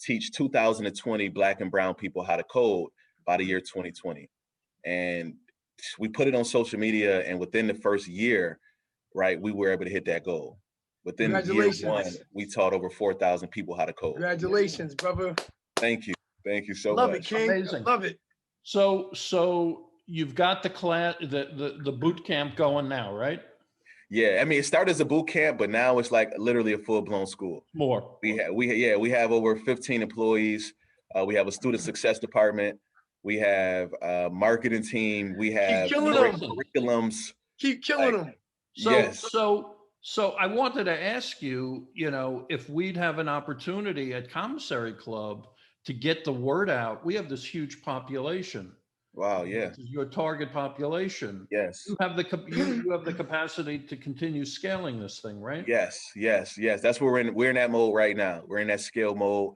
teach 2020 Black and brown people how to code by the year 2020. And we put it on social media, and within the first year, right, we were able to hit that goal. Within year one, we taught over 4,000 people how to code. Congratulations, brother. Thank you. Thank you so Love much. It, King. Amazing. Love it. So you've got the class, the boot camp going now, right? Yeah, I mean, it started as a boot camp, but now it's literally a full-blown school. More. We have over 15 employees. We have a student success department. We have a marketing team. We have curriculums. Keep killing them. So I wanted to ask you, if we'd have an opportunity at Commissary Club to get the word out. We have this huge population. Wow, yeah. This is your target population. Yes. You have the capacity to continue scaling this thing, right? Yes. That's where we're in that mode right now. We're in that scale mode.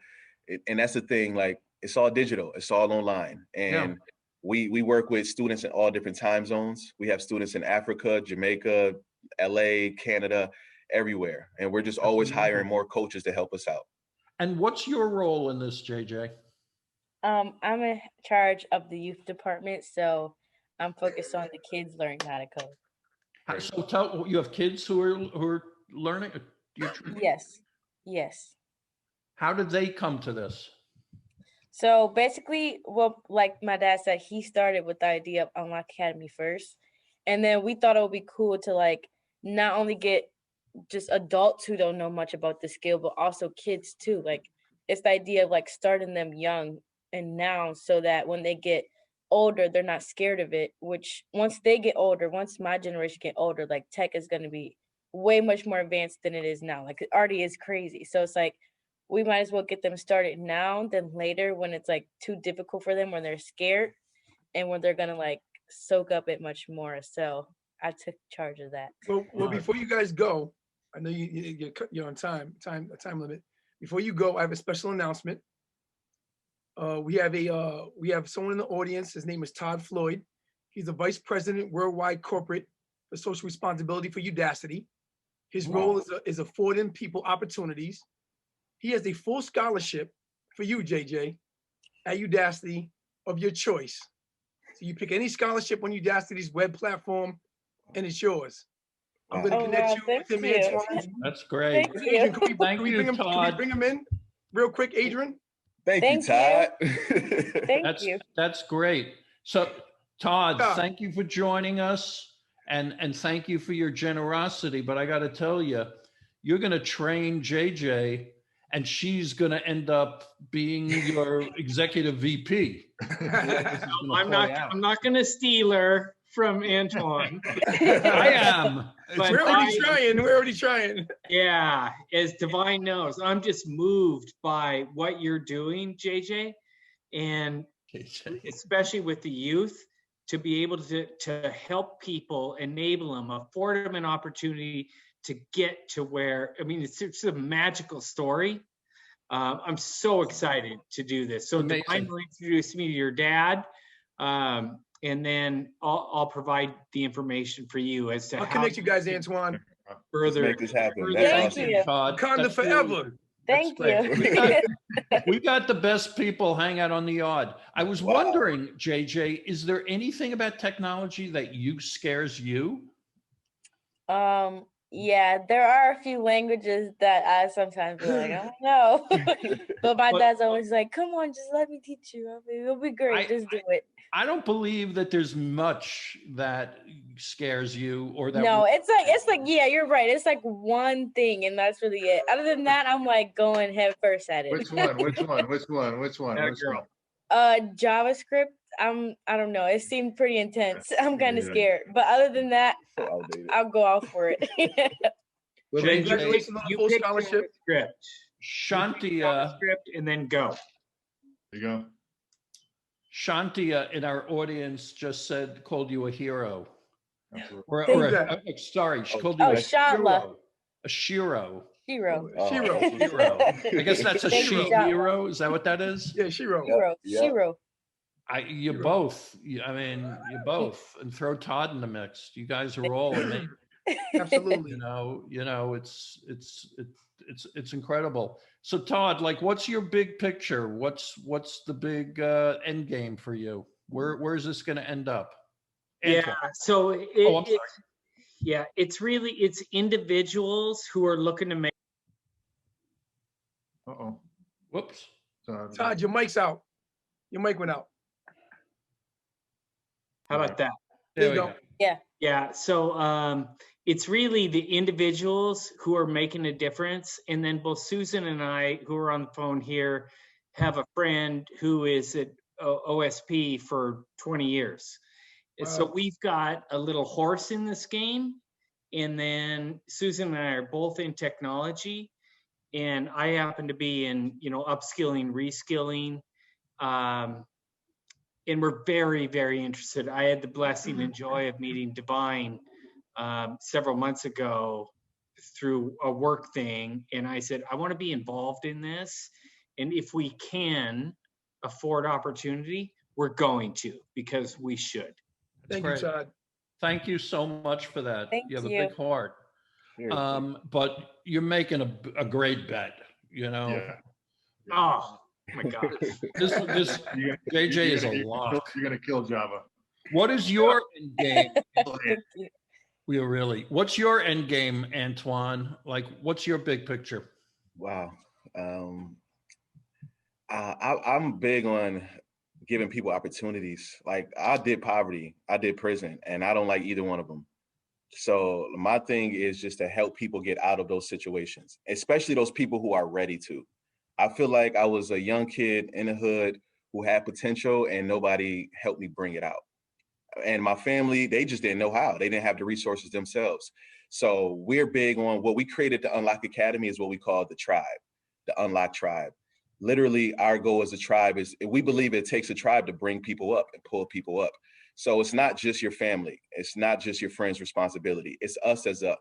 And that's the thing, it's all digital, it's all online. And we work with students in all different time zones. We have students in Africa, Jamaica, LA, Canada, everywhere. And we're just always hiring more coaches to help us out. And what's your role in this, JJ? I'm in charge of the youth department, so I'm focused on the kids learning how to code. So you have kids who are learning. You're training? Yes, yes. How did they come to this? So basically, well, like my dad said, he started with the idea of Unlock Academy first. And then we thought it would be cool to like not only get just adults who don't know much about the skill, but also kids too. Like it's the idea of like starting them young and now so that when they get older, they're not scared of it, which once they get older, once my generation get older, like tech is going to be way much more advanced than it is now. Like it already is crazy. So it's like, we might as well get them started now than later when it's like too difficult for them, when they're scared and when they're gonna like soak up it much more. So I took charge of that. Well, before you guys go, I know you're on time limit. Before you go, I have a special announcement. We have someone in the audience. His name is Todd Floyd. He's the Vice President Worldwide Corporate for Social Responsibility for Udacity. His role is affording people opportunities. He has a full scholarship for you, JJ, at Udacity of your choice. So you pick any scholarship on Udacity's web platform, and it's yours. I'm going to connect you with him, Antoine. That's great. Thank you. Adrian, can we Todd. bring him in real quick, Adrian? Thank you, Thank Todd. Thank you. That's great. So Todd, Yeah. thank you for joining us and thank you for your generosity. But I got to tell you, you're going to train JJ and she's going to end up being your executive VP. I'm not going to steal her from Antoine. I am. But We're already trying. Yeah, as Divine knows, I'm just moved by what you're doing, JJ, and especially with the youth, to be able to help people, enable them, afford them an opportunity to get to where, I mean, it's a magical story. I'm so excited to do this. So Amazing. Divine will introduce me to your dad, and then I'll provide the information for you as to I'll how connect you guys, Antoine. further. Make this happen. Thank That's you. awesome. Todd. Wakanda That's forever. Thank great. you. We got the best people hang out on the yard. I was wondering, JJ, is there anything about technology that scares you? Yeah, there are a few languages that I sometimes be like, I don't know. But my dad's always like, come on, just let me teach you. I mean, it'll be great. Just do it. I don't believe that there's much that scares you or that. No, it's like, yeah, you're right. It's like one thing and that's really it. Other than that, I'm like going head first at it. Which one? JavaScript, I don't know. It seemed pretty intense. I'm kind of scared. But other than that, I'll go out for it. Well, JJ, Congratulations on the full pick scholarship. script. Shantia, Script and then go. There you go. Shantia in our audience just called you a hero. Absolutely. Sorry, she called Oh, you a Shantla. hero. A shero. Shiro. Shiro. Hero. I guess that's a Thank she you, Shantla. hero. Is that what that is? Yeah, Shiro. Shiro. Yeah. Shiro. You both. I mean, you both, and throw Todd in the mix. You guys are all amazing. Absolutely. You know, it's incredible. So Todd, like, what's your big picture? What's the big end game for you? Where's this going to end up? Antoine. Yeah. So I'm sorry. it's individuals who are looking to make. Uh-oh. Whoops. Todd, your mic's out. Your mic went out. How about that? There we you go. Yeah. So it's really the individuals who are making a difference. And then both Susan and I, who are on the phone here, have a friend who is at OSP for 20 years. Wow. So we've got a little horse in this game. And then Susan and I are both in technology. And I happen to be in, upskilling, reskilling. And we're very, very interested. I had the blessing and joy of meeting Divine several months ago through a work thing. And I said, I want to be involved in this. And if we can afford opportunity, we're going to, because we should. Thank you, Todd. Thank you so much for that. Thank you have you. a big heart. But you're making a great bet, Yeah. Oh, my God. This JJ is a lock. You're gonna kill Java. What is your end game? Thank you. What's your end game, Antoine? Like, what's your big picture? Wow. I'm big on giving people opportunities. Like, I did poverty, I did prison, and I don't like either one of them. So my thing is just to help people get out of those situations, especially those people who are ready to. I feel like I was a young kid in the hood who had potential and nobody helped me bring it out. And my family, they just didn't know how. They didn't have the resources themselves. So we're big on what we created. The Unlock Academy is what we call the tribe, the Unlock Tribe. Literally, our goal as a tribe is, we believe it takes a tribe to bring people up and pull people up. So it's not just your family. It's not just your friends' responsibility. It's us as a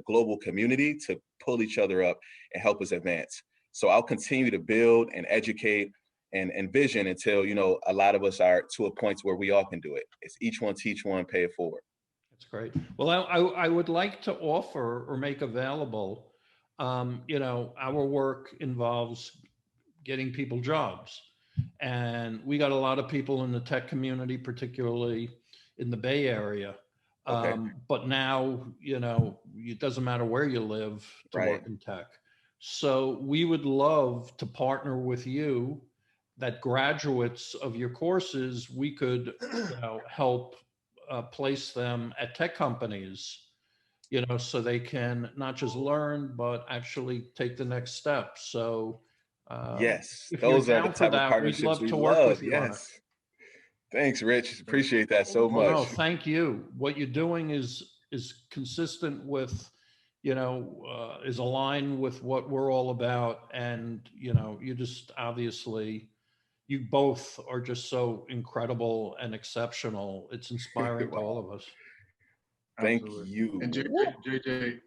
global community to pull each other up and help us advance. So I'll continue to build and educate and envision until, you know, a lot of us are to a point where we all can do it. It's each one teach one, pay it forward. That's great. Well, I would like to offer or make available, you know, our work involves getting people jobs. And we got a lot of people in the tech community, particularly in the Bay Area. Okay. But now, you know, it doesn't matter where you live to Right. work in tech. So we would love to partner with you, that graduates of your courses, we could, you know, help place them at tech companies, you know, so they can not just learn, but actually take the next step. So Yes, if those you're are the down for type of that, we'd partnerships love we to work with love. you on it. Yes. Thanks, Rich. Appreciate that so Well, no, much. thank you. What you're doing is consistent with, you know, is aligned with what we're all about. And, you know, you just obviously, you both are just so incredible and exceptional. It's inspiring to all of us. Thank Absolutely. you. And JJ,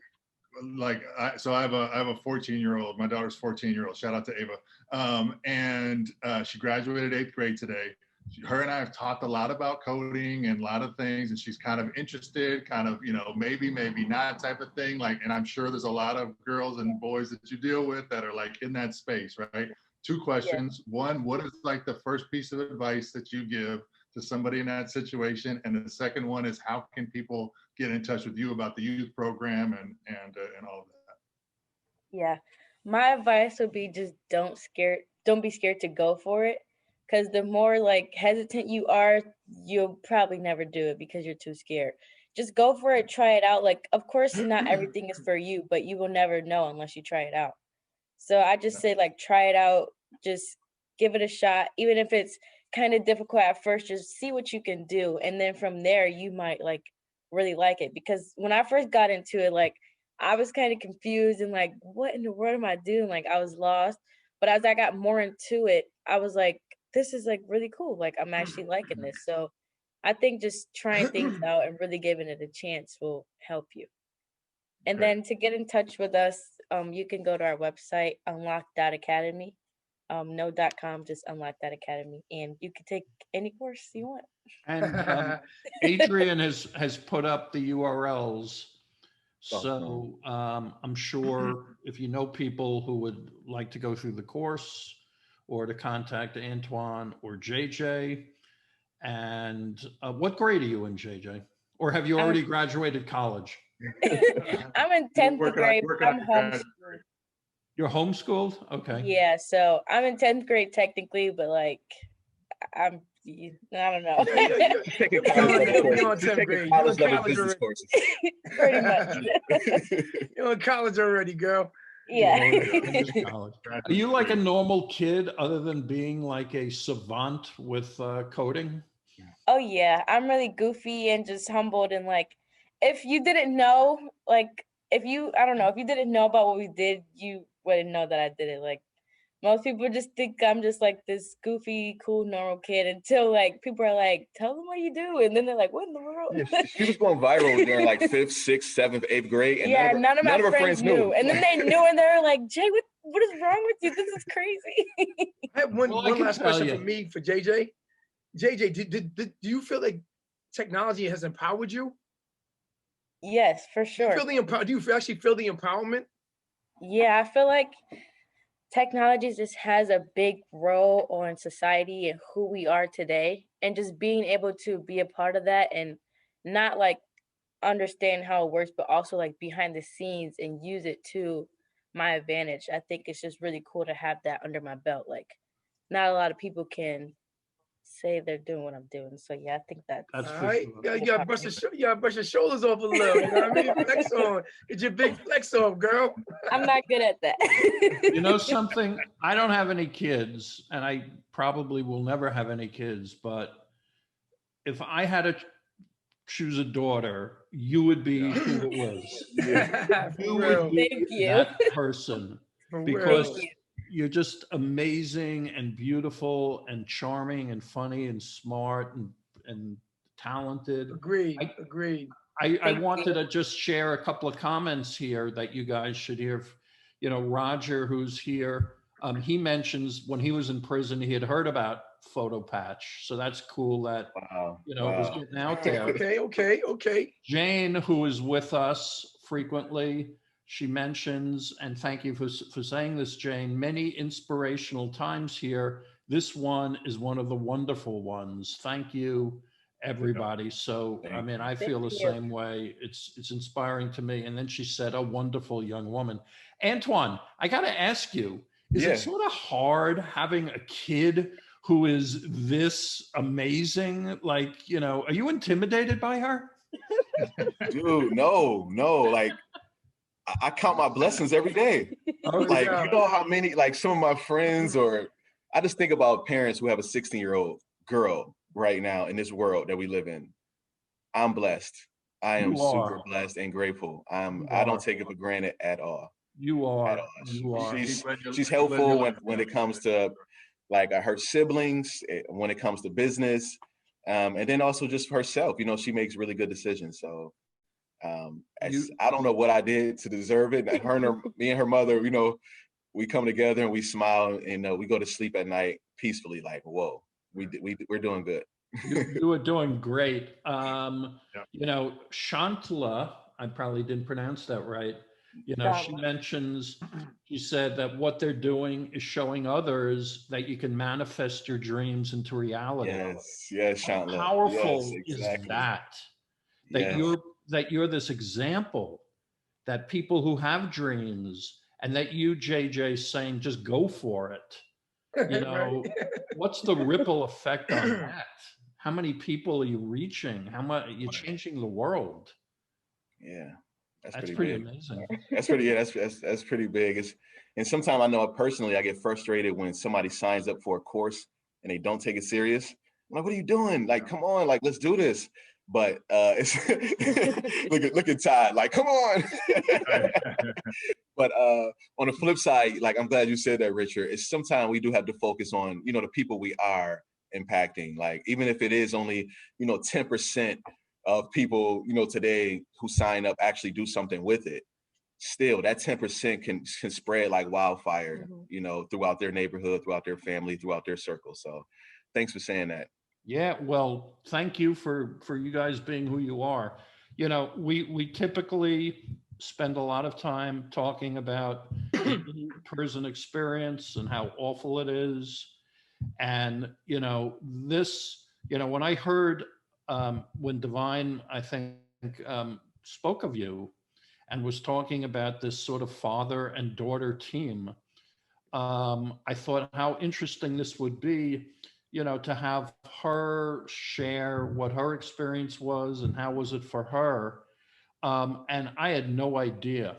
like, so I have a 14-year-old. My daughter's 14-year-old. Shout out to Ava. And she graduated 8th grade today. Her and I have talked a lot about coding and a lot of things, and she's kind of interested, kind of, you know, maybe not type of thing. Like, and I'm sure there's a lot of girls and boys that you deal with that are like in that space, right? Two questions. Yeah. One, what is like the first piece of advice that you give to somebody in that situation? And the second one is, how can people get in touch with you about the youth program and all of that? Yeah, my advice would be just don't be scared to go for it. Because the more like hesitant you are, you'll probably never do it because you're too scared. Just go for it, try it out. Like, of course, not everything is for you, but you will never know unless you try it out. So I just say, like, try it out, just give it a shot. Even if it's kind of difficult at first, just see what you can do. And then from there, you might like really like it. Because when I first got into it, like, I was kind of confused and like, what in the world am I doing? Like, I was lost. But as I got more into it, I was like, this is like really cool. Like, I'm actually liking this. So I think just trying things out and really giving it a chance will help you. And then to get in touch with us, you can go to our website, unlock.academy. No .com, just unlock.academy. And you can take any course you want. And Adrian has put up the URLs. So I'm sure if you know people who would like to go through the course or to contact Antoine or JJ. And what grade are you in, JJ? Or have you already graduated college? I'm in 10th grade. I'm homeschooled. You're homeschooled? Okay. Yeah, so I'm in 10th grade technically, but like I don't know. Taking college level business courses. Pretty much. You're in college already, girl. Yeah. College. Are you like a normal kid other than being like a savant with coding? Oh yeah, I'm really goofy and just humbled, and like if you didn't know, like if you didn't know about what we did, you wouldn't know that I did it. Like most people just think I'm just like this goofy, cool, normal kid until like people are like, tell them what you do. And then they're like, what in the world? Yeah, she was going viral during like 5th, 6th, 7th, 8th grade. And yeah, none of my friends knew. And then they knew and they were like, Jay, what is wrong with you? This is crazy. I have one last question for me, for JJ. JJ, do you feel like technology has empowered you? Yes, for sure. Do you actually feel the empowerment? Yeah, I feel like technology just has a big role on society and who we are today, and just being able to be a part of that and not like understand how it works, but also like behind the scenes and use it to my advantage. I think it's just really cool to have that under my belt. Like, not a lot of people can say they're doing what I'm doing. So yeah, I think that's That's All for right, sure. you gotta brush your shoulders off a little. You know what I mean? Flex on. Get your big flex off, girl. I'm not good at that. You know something? I don't have any kids, and I probably will never have any kids, but if I had to choose a daughter, you would be who it was. Yeah. You For real. would be Thank you. that person For because real. you. you're just amazing and beautiful and charming and funny and smart and talented. Agreed. I, Agreed. I Thank wanted you. to just share a couple of comments here that you guys should hear. You know, Roger, who's here, he mentions when he was in prison, he had heard about Photo Patch. So that's cool that, Wow. you know, it was Wow. getting out there. Okay. Jane, who is with us frequently, she mentions, and thank you for saying this, Jane, many inspirational times here. This one is one of the wonderful ones. Thank you, everybody. So, I mean, I feel the Thank you. same way. It's inspiring to me. And then she said, a wonderful young woman. Antoine, I got to ask you, is Yeah. it sort of hard having a kid who is this amazing? Like, you know, are you intimidated by her? Dude, no. Like, I count my blessings every day. Like, you know how many, like some of my friends, or I just think about parents who have a 16-year-old girl right now in this world that we live in. I'm blessed. I am You super are. blessed and grateful. You I don't are. take it for granted at all. You At are. all. You are. She's helpful when it comes to like her siblings, when it comes to business, and then also just herself. You know, she makes really good decisions. So I don't know what I did to deserve it. Me and her mother, you know, we come together and we smile and we go to sleep at night peacefully. Like, whoa, we're doing good. You are doing great. You know, Shantala, I probably didn't pronounce that right. You know, she mentions, she said that what they're doing is showing others that you can manifest your dreams into reality. Yes, How Shantala. powerful Yes, is exactly. that you're this example that people who have dreams, and that you, JJ, saying just go for it. You know, what's the ripple effect on that? How many people are you reaching? How much you're changing the world? Yeah, That's pretty pretty big. amazing. That's pretty big. And sometimes I know personally I get frustrated when somebody signs up for a course and they don't take it serious. I'm like, what are you doing? Like, come on, like let's do this. But it's look at Todd, like, come on. But on the flip side, like I'm glad you said that, Richard. It's sometimes we do have to focus on, you know, the people we are impacting. Like even if it is only, you know, 10% of people, you know, today who sign up actually do something with it. Still, that 10% can spread like wildfire, you know, throughout their neighborhood, throughout their family, throughout their circle. So, thanks for saying that. Yeah, well, thank you for you guys being who you are. You know, we typically spend a lot of time talking about the prison experience and how awful it is. And, you know, this, you know, when I heard when Divine, I think, spoke of you and was talking about this sort of father and daughter team, I thought how interesting this would be, you know, to have her share what her experience was and how was it for her. And I had no idea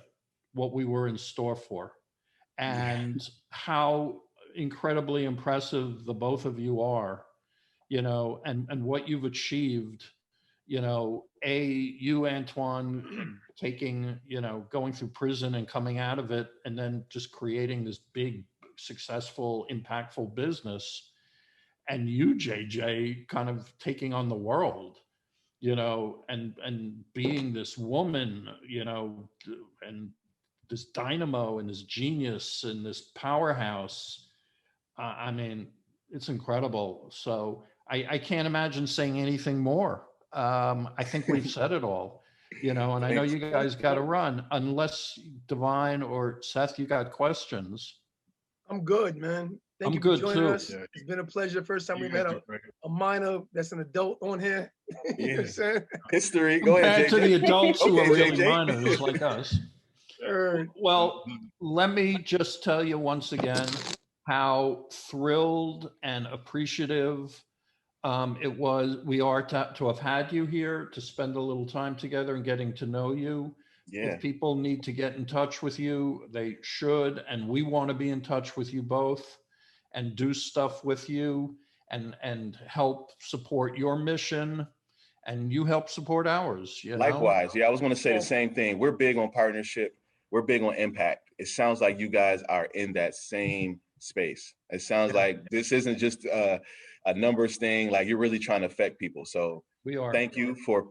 what we were in store for and how incredibly impressive the both of you are, you know, and what you've achieved, you know, you, Antoine, taking, you know, going through prison and coming out of it, and then just creating this big, successful, impactful business. And you, JJ, kind of taking on the world, you know, and being this woman, you know, and this dynamo and this genius and this powerhouse. I mean, it's incredible. So I can't imagine saying anything more. I think we've said it all, you know, and I know you guys got to run unless Divine or Seth, you got questions. I'm good, man. Thank I'm you good for joining too. us. Yeah. It's been a pleasure. First time You we've guys had do great. a minor that's an adult on here. You know what I'm saying? History. Go Compared ahead, to the JJ. adults who are Okay, really JJ. minors like us. Heard. Well, let me just tell you once again how thrilled and appreciative we are to have had you here, to spend a little time together and getting to know you. Yeah. If people need to get in touch with you, they should, and we want to be in touch with you both and do stuff with you and help support your mission, and you help support ours, you know? Likewise. Yeah, I was going to say the same thing. We're big on partnership. We're big on impact. It sounds like you guys are in that same space. It sounds like this isn't just a numbers thing. Like you're really trying to affect people. So We are. thank you for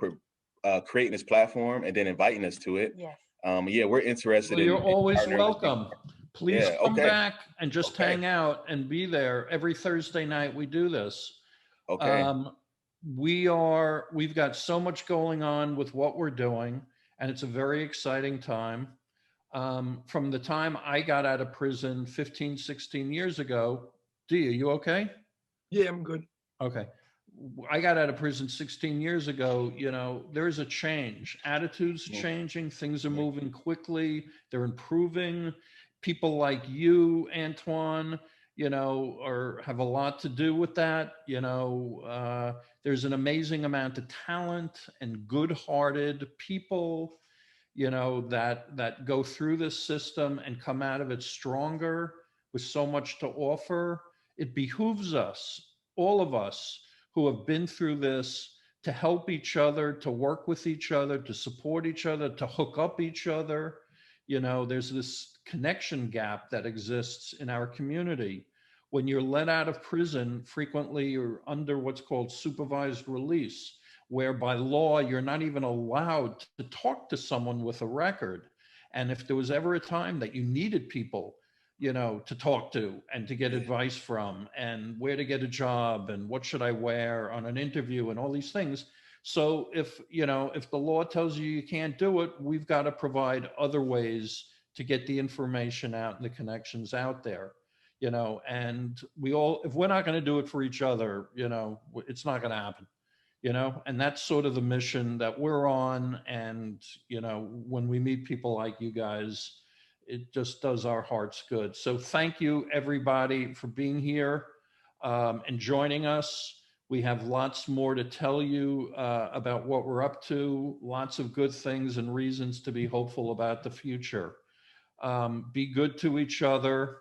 creating this platform and then inviting us to it. Yes. Yeah, we're interested Well, you're in always partnering with you. welcome. Please Yeah, come okay. back and just Okay. hang out and be there. Every Thursday night we do this. Okay. We've got so much going on with what we're doing, and it's a very exciting time. From the time I got out of prison 15, 16 years ago, Dee, are you okay? Yeah, I'm good. Okay. I got out of prison 16 years ago. You know, there's a change. Attitudes Yeah. changing. Things are moving quickly. They're improving. People like you, Antoine, you know, have a lot to do with that. You know, there's an amazing amount of talent and good-hearted people, you know, that go through this system and come out of it stronger with so much to offer. It behooves us, all of us who have been through this, to help each other, to work with each other, to support each other, to hook up each other. You know, there's this connection gap that exists in our community. When you're let out of prison, frequently you're under what's called supervised release, where by law, you're not even allowed to talk to someone with a record. And if there was ever a time that you needed people, you know, to talk to and to get advice from, and where to get a job and what should I wear on an interview and all these things. So if, you know, if the law tells you you can't do it, we've got to provide other ways to get the information out and the connections out there, you know, and if we're not going to do it for each other, you know, it's not going to happen. You know, and that's sort of the mission that we're on. And, you know, when we meet people like you guys, it just does our hearts good. So thank you, everybody, for being here and joining us. We have lots more to tell you about what we're up to, lots of good things and reasons to be hopeful about the future. Be good to each other.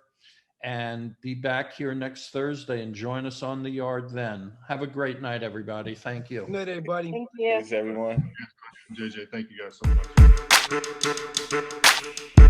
And be back here next Thursday and join us on the yard then. Have a great night, everybody. Thank you. Good night, everybody. Thank you. Thanks, everyone. JJ, thank you guys so much.